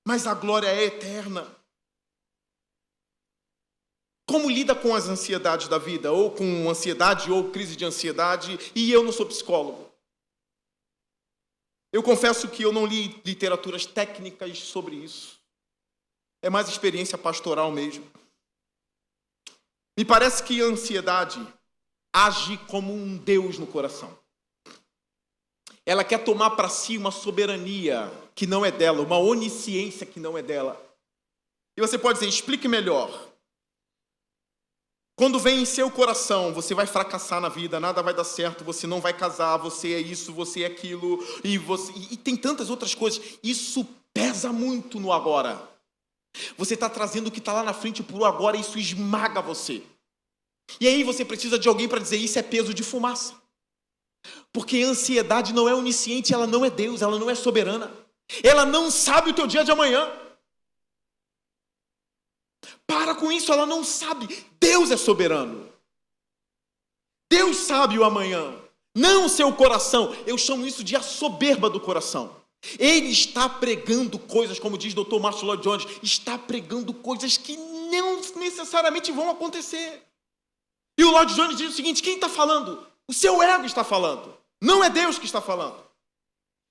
mas a glória é eterna. Como lida com as ansiedades da vida, ou com ansiedade ou crise de ansiedade? E eu não sou psicólogo. Eu confesso que eu não li literaturas técnicas sobre isso. É mais experiência pastoral mesmo. Me parece que a ansiedade age como um Deus no coração. Ela quer tomar para si uma soberania que não é dela, uma onisciência que não é dela. E você pode dizer, explique melhor. Quando vem em seu coração, você vai fracassar na vida, nada vai dar certo, você não vai casar, você é isso, você é aquilo, e tem tantas outras coisas. Isso pesa muito no agora. Você está trazendo o que está lá na frente para o agora e isso esmaga você. E aí você precisa de alguém para dizer, isso é peso de fumaça. Porque a ansiedade não é onisciente, ela não é Deus, ela não é soberana. Ela não sabe o teu dia de amanhã. Para com isso, ela não sabe. Deus é soberano. Deus sabe o amanhã, não o seu coração. Eu chamo isso de a soberba do coração. Ele está pregando coisas, como diz o Dr. Martin Lloyd Jones, está pregando coisas que não necessariamente vão acontecer. E o Lloyd Jones diz o seguinte, quem está falando? O seu ego está falando, não é Deus que está falando.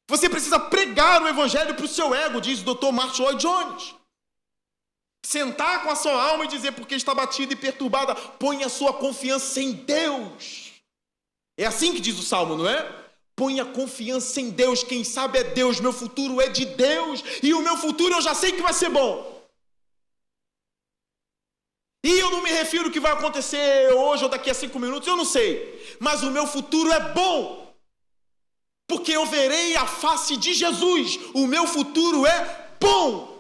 Você precisa pregar o evangelho para o seu ego, diz o Dr. Martin Lloyd Jones. Sentar com a sua alma e dizer, porque está batida e perturbada, põe a sua confiança em Deus. É assim que diz o Salmo, não é? Põe a confiança em Deus, quem sabe é Deus, meu futuro é de Deus, e o meu futuro eu já sei que vai ser bom. E eu não me refiro ao que vai acontecer hoje ou daqui a 5 minutos, eu não sei. Mas o meu futuro é bom, porque eu verei a face de Jesus. O meu futuro é bom.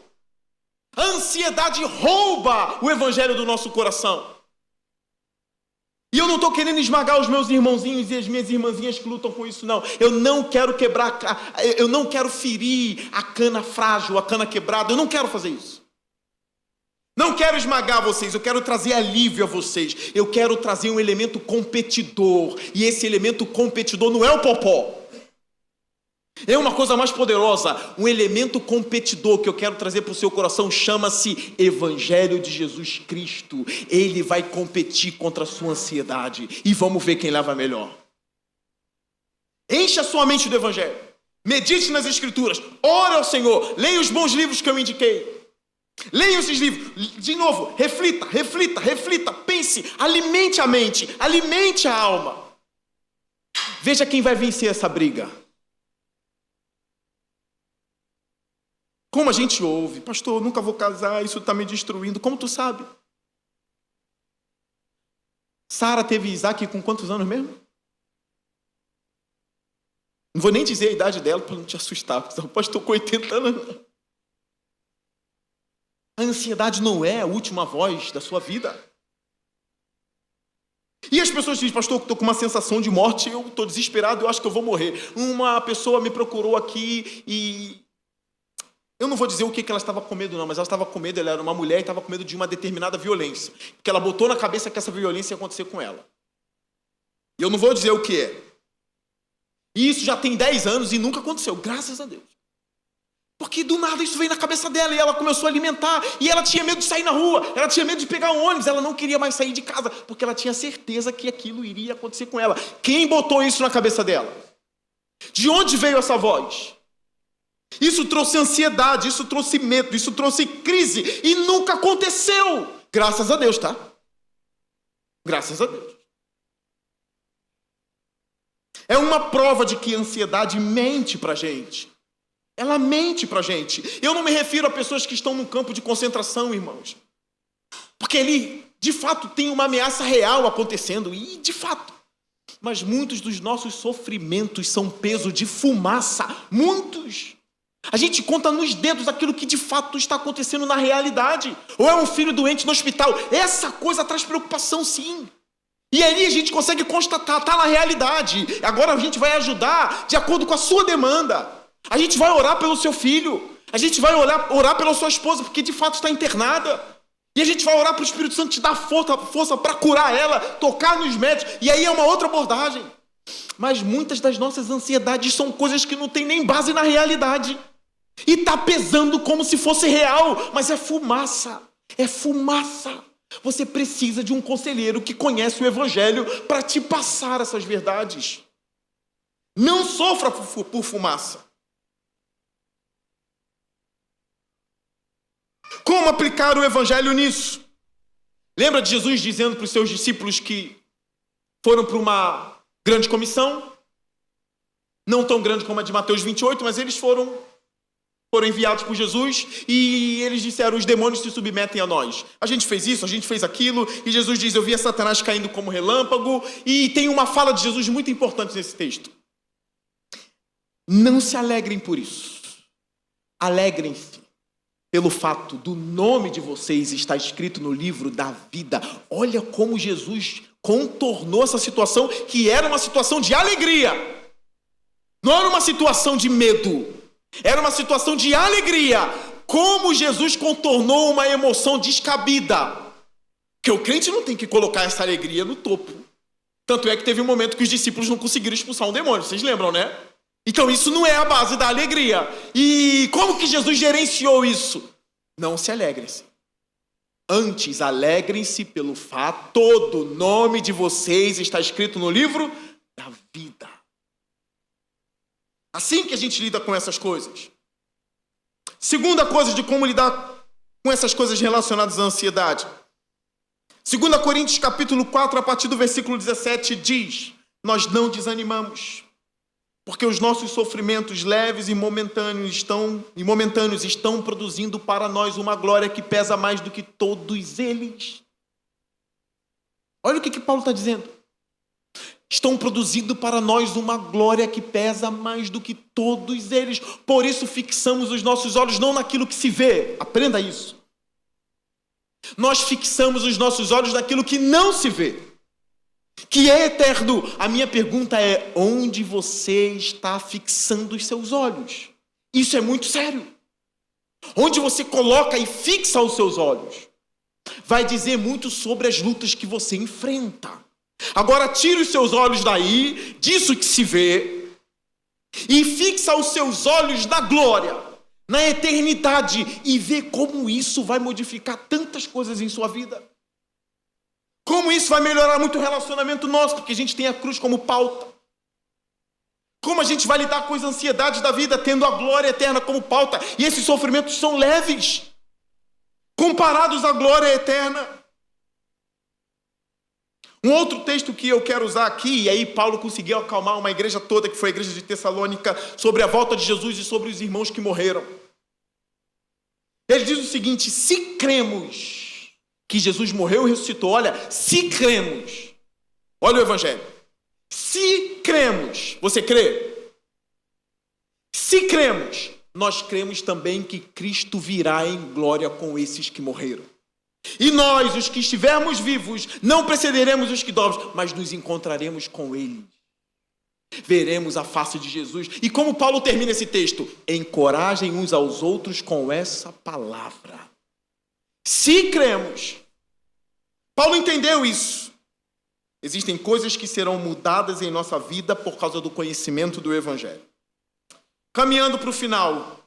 A ansiedade rouba o evangelho do nosso coração. E eu não estou querendo esmagar os meus irmãozinhos e as minhas irmãzinhas que lutam com isso, não. Eu não quero quebrar, eu não quero ferir a cana frágil, a cana quebrada. Eu não quero fazer isso. Não quero esmagar vocês, eu quero trazer alívio a vocês. Eu quero trazer um elemento competidor. E esse elemento competidor não é o popó. É uma coisa mais poderosa. Um elemento competidor que eu quero trazer para o seu coração chama-se Evangelho de Jesus Cristo. Ele vai competir contra a sua ansiedade. E vamos ver quem leva melhor. Encha a sua mente do Evangelho. Medite nas Escrituras. Ore ao Senhor. Leia os bons livros que eu indiquei. Leia esses livros. De novo, reflita, reflita, reflita. Pense, alimente a mente, alimente a alma. Veja quem vai vencer essa briga. Como a gente ouve, pastor, eu nunca vou casar, isso está me destruindo. Como tu sabe? Sara teve Isaac com quantos anos mesmo? Não vou nem dizer a idade dela para não te assustar, porque pastor com 80 anos. A ansiedade não é a última voz da sua vida. E as pessoas dizem, pastor, estou com uma sensação de morte, eu estou desesperado, eu acho que eu vou morrer. Uma pessoa me procurou aqui e... eu não vou dizer o que ela estava com medo, não, mas ela estava com medo, ela era uma mulher e estava com medo de uma determinada violência. Porque ela botou na cabeça que essa violência ia acontecer com ela. E eu não vou dizer o que é. E isso já tem 10 anos e nunca aconteceu, graças a Deus. Porque do nada isso veio na cabeça dela e ela começou a alimentar. E ela tinha medo de sair na rua, ela tinha medo de pegar um ônibus, ela não queria mais sair de casa, porque ela tinha certeza que aquilo iria acontecer com ela. Quem botou isso na cabeça dela? De onde veio essa voz? Isso trouxe ansiedade, isso trouxe medo, isso trouxe crise e nunca aconteceu. Graças a Deus, tá? Graças a Deus. É uma prova de que a ansiedade mente pra gente. Ela mente pra gente. Eu não me refiro a pessoas que estão num campo de concentração, irmãos. Porque ali, de fato, tem uma ameaça real acontecendo, e de fato. Mas muitos dos nossos sofrimentos são peso de fumaça. Muitos. A gente conta nos dedos aquilo que de fato está acontecendo na realidade. Ou é um filho doente no hospital. Essa coisa traz preocupação, sim. E aí a gente consegue constatar, está na realidade. Agora a gente vai ajudar de acordo com a sua demanda. A gente vai orar pelo seu filho. A gente vai orar pela sua esposa, porque de fato está internada. E a gente vai orar para o Espírito Santo te dar força para curar ela, tocar nos médicos. E aí é uma outra abordagem. Mas muitas das nossas ansiedades são coisas que não têm nem base na realidade. E está pesando como se fosse real, mas é fumaça. É fumaça. Você precisa de um conselheiro que conhece o Evangelho para te passar essas verdades. Não sofra por fumaça. Como aplicar o Evangelho nisso? Lembra de Jesus dizendo para os seus discípulos que foram para uma grande comissão? Não tão grande como a de Mateus 28, mas eles foram enviados por Jesus e eles disseram: os demônios se submetem a nós. A gente fez isso, a gente fez aquilo, e Jesus diz: eu via Satanás caindo como relâmpago. E tem uma fala de Jesus muito importante nesse texto. Não se alegrem por isso. Alegrem-se pelo fato do nome de vocês estar escrito no livro da vida. Olha como Jesus contornou essa situação, que era uma situação de alegria. Não era uma situação de medo. Era uma situação de alegria. Como Jesus contornou uma emoção descabida. Porque o crente não tem que colocar essa alegria no topo. Tanto é que teve um momento que os discípulos não conseguiram expulsar um demônio. Vocês lembram, né? Então isso não é a base da alegria. E como que Jesus gerenciou isso? Não se alegrem-se. Antes, alegrem-se pelo fato do nome de vocês está escrito no livro da vida. Assim que a gente lida com essas coisas. Segunda coisa de como lidar com essas coisas relacionadas à ansiedade. 2 Coríntios capítulo 4, a partir do versículo 17, diz: nós não desanimamos, porque os nossos sofrimentos leves e momentâneos estão produzindo para nós uma glória que pesa mais do que todos eles. Olha o que Paulo está dizendo. Estão produzindo para nós uma glória que pesa mais do que todos eles. Por isso fixamos os nossos olhos não naquilo que se vê. Aprenda isso. Nós fixamos os nossos olhos naquilo que não se vê, que é eterno. A minha pergunta é: onde você está fixando os seus olhos? Isso é muito sério. Onde você coloca e fixa os seus olhos vai dizer muito sobre as lutas que você enfrenta. Agora tire os seus olhos daí, disso que se vê, e fixa os seus olhos na glória, na eternidade, e vê como isso vai modificar tantas coisas em sua vida. Como isso vai melhorar muito o relacionamento nosso, porque a gente tem a cruz como pauta. Como a gente vai lidar com as ansiedades da vida, tendo a glória eterna como pauta. E esses sofrimentos são leves, comparados à glória eterna. Um outro texto que eu quero usar aqui, e aí Paulo conseguiu acalmar uma igreja toda, que foi a igreja de Tessalônica, sobre a volta de Jesus e sobre os irmãos que morreram. Ele diz o seguinte: se cremos que Jesus morreu e ressuscitou, olha, se cremos, olha o Evangelho, se cremos, você crê? Se cremos, nós cremos também que Cristo virá em glória com esses que morreram. E nós, os que estivermos vivos, não precederemos os que dormem, mas nos encontraremos com Ele. Veremos a face de Jesus. E como Paulo termina esse texto? Encorajem uns aos outros com essa palavra. Se cremos. Paulo entendeu isso. Existem coisas que serão mudadas em nossa vida por causa do conhecimento do Evangelho. Caminhando para o final.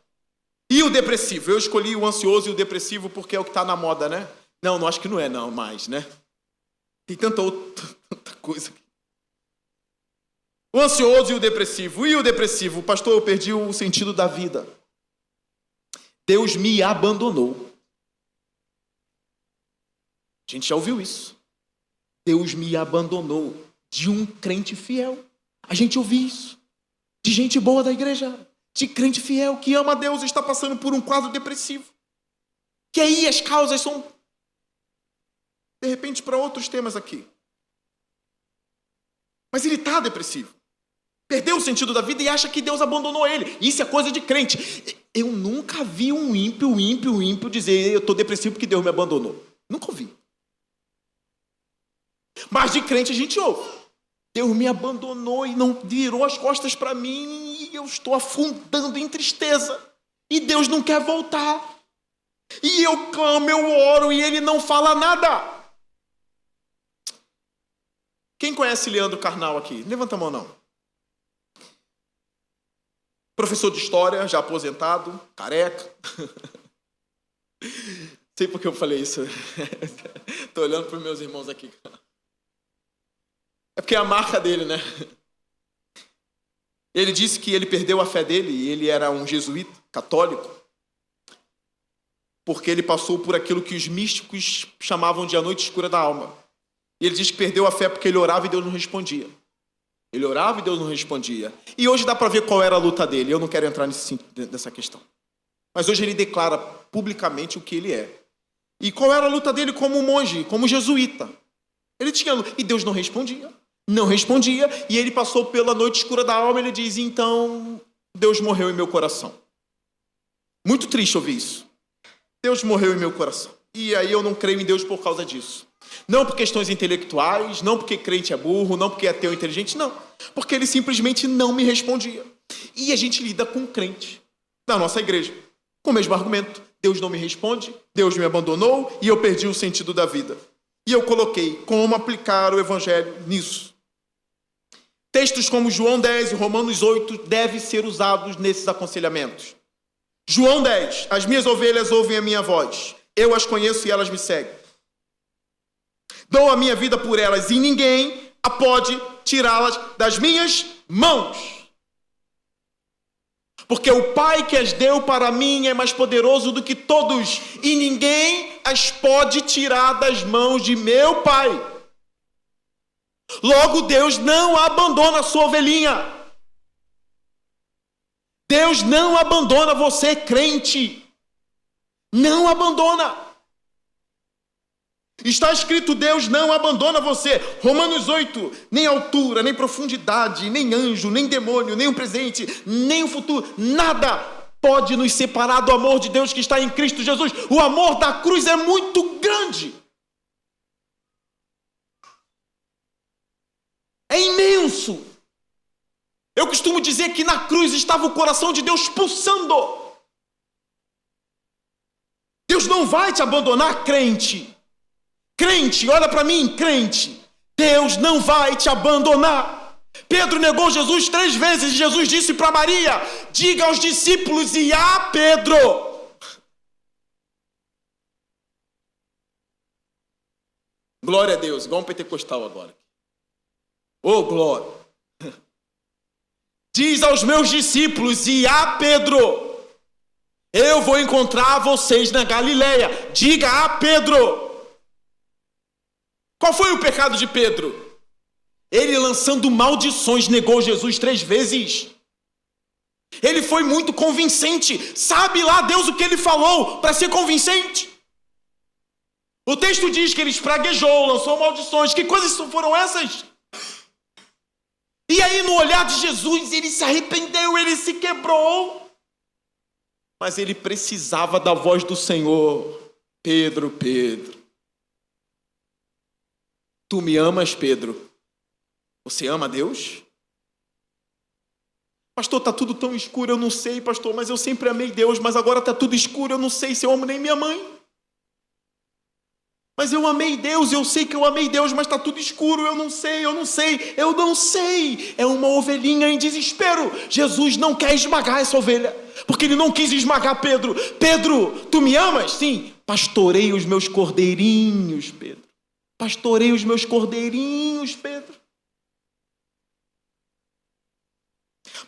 E o depressivo? Eu escolhi o ansioso e o depressivo porque é o que está na moda, né? Não, acho que não é não mais, né? Tem tanta coisa aqui. O ansioso e o depressivo. E o depressivo? Pastor, eu perdi o sentido da vida. Deus me abandonou. A gente já ouviu isso. Deus me abandonou. De um crente fiel. A gente ouviu isso. De gente boa da igreja. De crente fiel que ama a Deus e está passando por um quadro depressivo. Que aí as causas são de repente, para outros temas aqui. Mas ele está depressivo. Perdeu o sentido da vida e acha que Deus abandonou ele. Isso é coisa de crente. Eu nunca vi um ímpio dizer: eu estou depressivo porque Deus me abandonou. Nunca ouvi. Mas de crente a gente ouve: Deus me abandonou e não virou as costas para mim e eu estou afundando em tristeza. E Deus não quer voltar. E eu clamo, eu oro e ele não fala nada. Quem conhece Leandro Carnal aqui? Levanta a mão, não. Professor de história, já aposentado, careca. Sei por que eu falei isso. Estou olhando para os meus irmãos aqui. É porque é a marca dele, né? Ele disse que ele perdeu a fé dele, e ele era um jesuíta, católico, porque ele passou por aquilo que os místicos chamavam de a noite escura da alma. E ele diz que perdeu a fé porque ele orava e Deus não respondia. Ele orava e Deus não respondia. E hoje dá para ver qual era a luta dele. Eu não quero entrar nessa questão. Mas hoje ele declara publicamente o que ele é. E qual era a luta dele como monge, como jesuíta? Ele tinha luta. E Deus não respondia. Não respondia. E ele passou pela noite escura da alma. Ele diz: então Deus morreu em meu coração. Muito triste ouvir isso. Deus morreu em meu coração. E aí eu não creio em Deus por causa disso. Não por questões intelectuais, não porque crente é burro, não porque é ateu inteligente, não. Porque ele simplesmente não me respondia. E a gente lida com crente na nossa igreja com o mesmo argumento: Deus não me responde, Deus me abandonou e eu perdi o sentido da vida. E eu coloquei como aplicar o evangelho nisso. Textos como João 10 e Romanos 8 devem ser usados nesses aconselhamentos. João 10: as minhas ovelhas ouvem a minha voz, eu as conheço e elas me seguem. Dou a minha vida por elas e ninguém pode tirá-las das minhas mãos. Porque o Pai que as deu para mim é mais poderoso do que todos, e ninguém as pode tirar das mãos de meu Pai. Logo, Deus não abandona a sua ovelhinha. Deus não abandona você, crente. Não abandona. Está escrito: Deus não abandona você. Romanos 8, nem altura, nem profundidade, nem anjo, nem demônio, nem o presente, nem o futuro, nada pode nos separar do amor de Deus que está em Cristo Jesus. O amor da cruz é muito grande. É imenso. Eu costumo dizer que na cruz estava o coração de Deus pulsando. Deus não vai te abandonar, crente. Crente, olha para mim, crente. Deus não vai te abandonar. Pedro negou Jesus 3 vezes. Jesus disse para Maria: diga aos discípulos e a Pedro. Glória a Deus, igual um pentecostal agora. Oh, glória. Diz aos meus discípulos e a Pedro: eu vou encontrar vocês na Galileia. Diga a Pedro. Qual foi o pecado de Pedro? Ele, lançando maldições, negou Jesus 3 vezes. Ele foi muito convincente. Sabe lá Deus o que ele falou para ser convincente? O texto diz que ele espraguejou, lançou maldições. Que coisas foram essas? E aí, no olhar de Jesus, ele se arrependeu, ele se quebrou. Mas ele precisava da voz do Senhor. Pedro, Pedro. Tu me amas, Pedro? Você ama Deus? Pastor, está tudo tão escuro, eu não sei, pastor, mas eu sempre amei Deus, mas agora está tudo escuro, eu não sei se eu amo nem minha mãe. Mas eu amei Deus, eu sei que eu amei Deus, mas está tudo escuro, eu não sei. É uma ovelhinha em desespero. Jesus não quer esmagar essa ovelha, porque ele não quis esmagar Pedro. Pedro, tu me amas? Sim. Pastorei os meus cordeirinhos, Pedro. Pastorei os meus cordeirinhos, Pedro.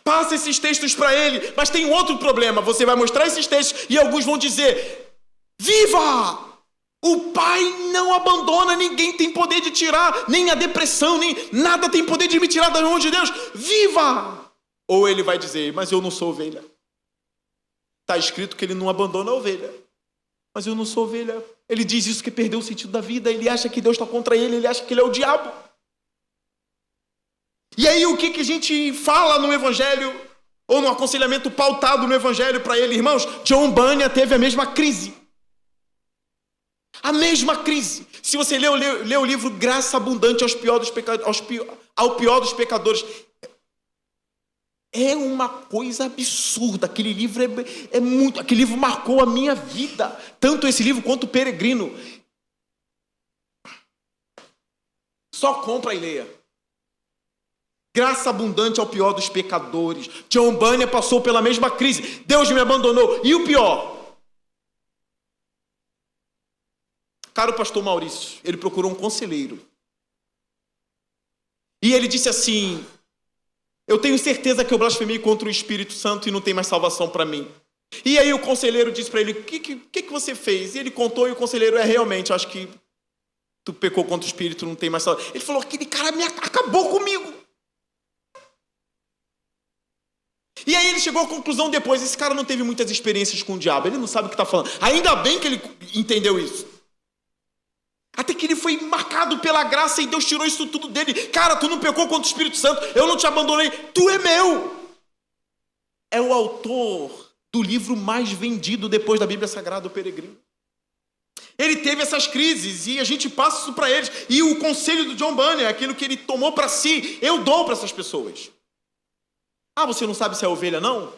Passa esses textos para ele, mas tem um outro problema. Você vai mostrar esses textos e alguns vão dizer: viva! O Pai não abandona, ninguém tem poder de tirar, nem a depressão, nem nada tem poder de me tirar das mãos de Deus. Viva! Ou ele vai dizer: mas eu não sou ovelha. Está escrito que ele não abandona a ovelha. Mas eu não sou ovelha. Ele diz isso que perdeu o sentido da vida, ele acha que Deus está contra ele, ele acha que ele é o diabo. E aí o que a gente fala no Evangelho, ou no aconselhamento pautado no Evangelho para ele? Irmãos, John Bunyan teve a mesma crise. A mesma crise. Se você lê o livro Graça Abundante ao pior dos pecadores, é uma coisa absurda. Aquele livro é muito. Aquele livro marcou a minha vida. Tanto esse livro quanto o Peregrino. Só compra e leia. Graça abundante ao pior dos pecadores. John Bunyan passou pela mesma crise. Deus me abandonou. E o pior? Caro pastor Maurício, ele procurou um conselheiro. E ele disse assim: eu tenho certeza que eu blasfemei contra o Espírito Santo e não tem mais salvação para mim. E aí o conselheiro disse para ele: o que você fez? E ele contou, e o conselheiro: realmente, eu acho que tu pecou contra o Espírito, não tem mais salvação. Ele falou: aquele cara acabou comigo. E aí ele chegou à conclusão depois: esse cara não teve muitas experiências com o diabo, ele não sabe o que está falando. Ainda bem que ele entendeu isso. Até que ele foi marcado pela graça e Deus tirou isso tudo dele. Cara, tu não pecou contra o Espírito Santo, eu não te abandonei, tu é meu. É o autor do livro mais vendido depois da Bíblia Sagrada, o Peregrino. Ele teve essas crises e a gente passa isso para eles. E o conselho do John Bunyan, aquilo que ele tomou para si, eu dou para essas pessoas. Ah, você não sabe se é ovelha, não?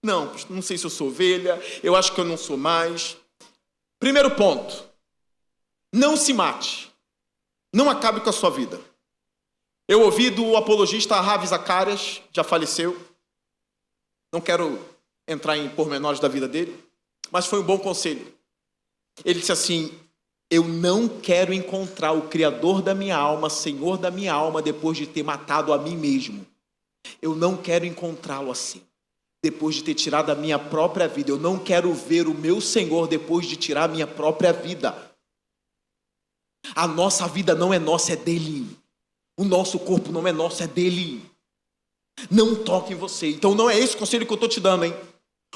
Não, não sei se eu sou ovelha, eu acho que eu não sou mais. Primeiro ponto: não se mate. Não acabe com a sua vida. Eu ouvi do apologista Ravi Zacharias, já faleceu. Não quero entrar em pormenores da vida dele, mas foi um bom conselho. Ele disse assim: eu não quero encontrar o Criador da minha alma, Senhor da minha alma, depois de ter matado a mim mesmo. Eu não quero encontrá-lo assim, depois de ter tirado a minha própria vida. Eu não quero ver o meu Senhor depois de tirar a minha própria vida. A nossa vida não é nossa, é dele. O nosso corpo não é nosso, é dele. Não toque em você. Então não é esse o conselho que eu estou te dando, hein?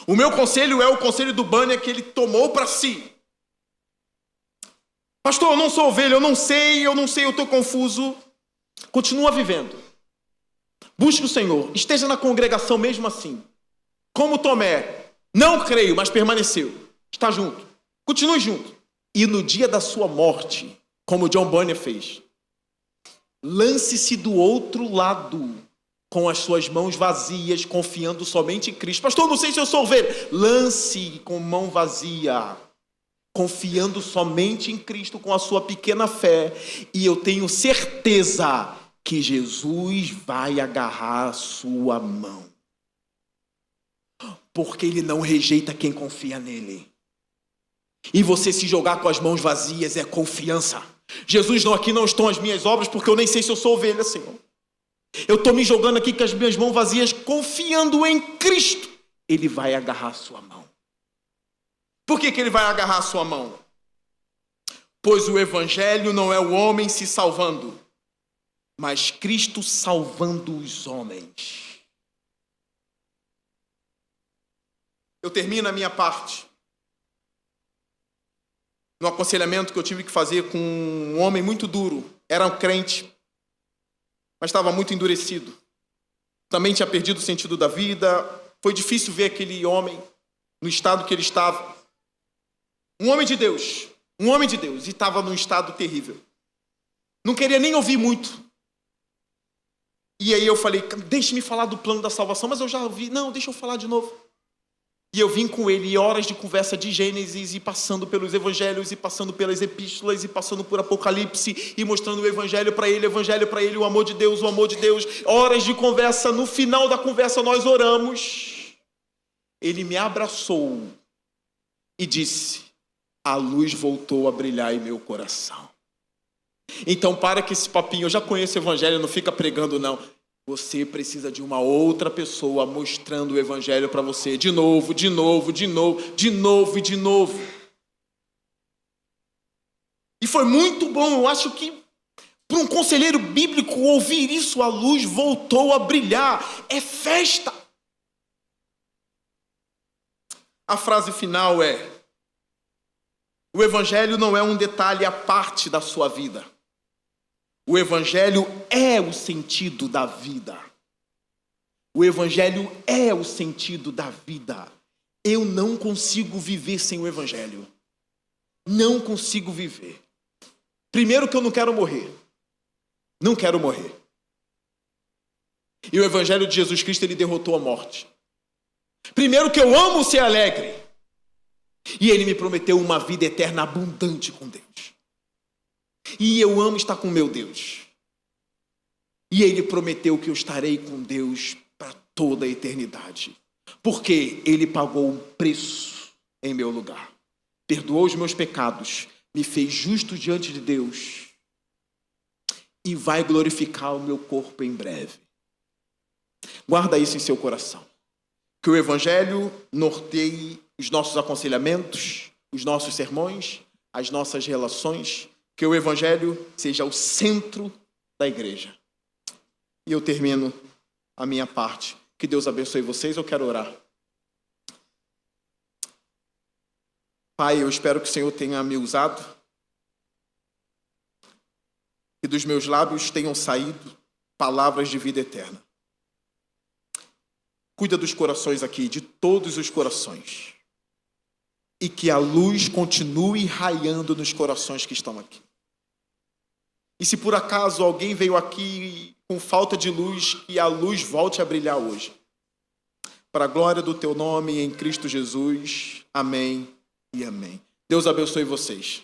O meu conselho é o conselho do Bunyan que ele tomou para si. Pastor, eu não sou ovelha, eu não sei, eu estou confuso. Continua vivendo. Busque o Senhor, esteja na congregação mesmo assim. Como Tomé, não creio, mas permaneceu. Está junto, continue junto. E no dia da sua morte, como John Bunyan fez, lance-se do outro lado, com as suas mãos vazias, confiando somente em Cristo. Pastor, não sei se eu sou ovelha. Lance com mão vazia, confiando somente em Cristo, com a sua pequena fé. E eu tenho certeza que Jesus vai agarrar a sua mão, porque ele não rejeita quem confia nele. E você se jogar com as mãos vazias é confiança. Jesus, não, aqui não estão as minhas obras, porque eu nem sei se eu sou ovelha, Senhor. Eu estou me jogando aqui com as minhas mãos vazias, confiando em Cristo. Ele vai agarrar a sua mão. Por que ele vai agarrar a sua mão? Pois o Evangelho não é o homem se salvando, mas Cristo salvando os homens. Eu termino a minha parte no aconselhamento que eu tive que fazer com um homem muito duro. Era um crente, mas estava muito endurecido. Também tinha perdido o sentido da vida. Foi difícil ver aquele homem no estado que ele estava. Um homem de Deus, e estava num estado terrível. Não queria nem ouvir muito. E aí eu falei: deixe-me falar do plano da salvação, mas eu já ouvi. Não, deixa eu falar de novo. E eu vim com ele, horas de conversa de Gênesis, e passando pelos evangelhos, e passando pelas epístolas, e passando por Apocalipse, e mostrando o evangelho para ele, o amor de Deus, horas de conversa. No final da conversa nós oramos. Ele me abraçou e disse: a luz voltou a brilhar em meu coração. Então para que esse papinho, eu já conheço o evangelho, não fica pregando não. Você precisa de uma outra pessoa mostrando o evangelho para você, de novo. E foi muito bom. Eu acho que para um conselheiro bíblico ouvir isso, a luz voltou a brilhar. É festa. A frase final é: O Evangelho não é um detalhe à parte da sua vida. O Evangelho é o sentido da vida. O Evangelho é o sentido da vida. Eu não consigo viver sem o Evangelho. Não consigo viver. Primeiro que eu não quero morrer. Não quero morrer. E o Evangelho de Jesus Cristo, ele derrotou a morte. Primeiro que eu amo ser alegre. E ele me prometeu uma vida eterna abundante com Deus. E eu amo estar com meu Deus. E ele prometeu que eu estarei com Deus para toda a eternidade. Porque ele pagou um preço em meu lugar. Perdoou os meus pecados. Me fez justo diante de Deus. E vai glorificar o meu corpo em breve. Guarda isso em seu coração. Que o Evangelho norteie os nossos aconselhamentos, os nossos sermões, as nossas relações. Que o Evangelho seja o centro da igreja. E eu termino a minha parte. Que Deus abençoe vocês. Eu quero orar. Pai, eu espero que o Senhor tenha me usado. Que dos meus lábios tenham saído palavras de vida eterna. Cuida dos corações aqui, de todos os corações. E que a luz continue raiando nos corações que estão aqui. E se por acaso alguém veio aqui com falta de luz, que a luz volte a brilhar hoje. Para a glória do teu nome em Cristo Jesus. Amém e amém. Deus abençoe vocês.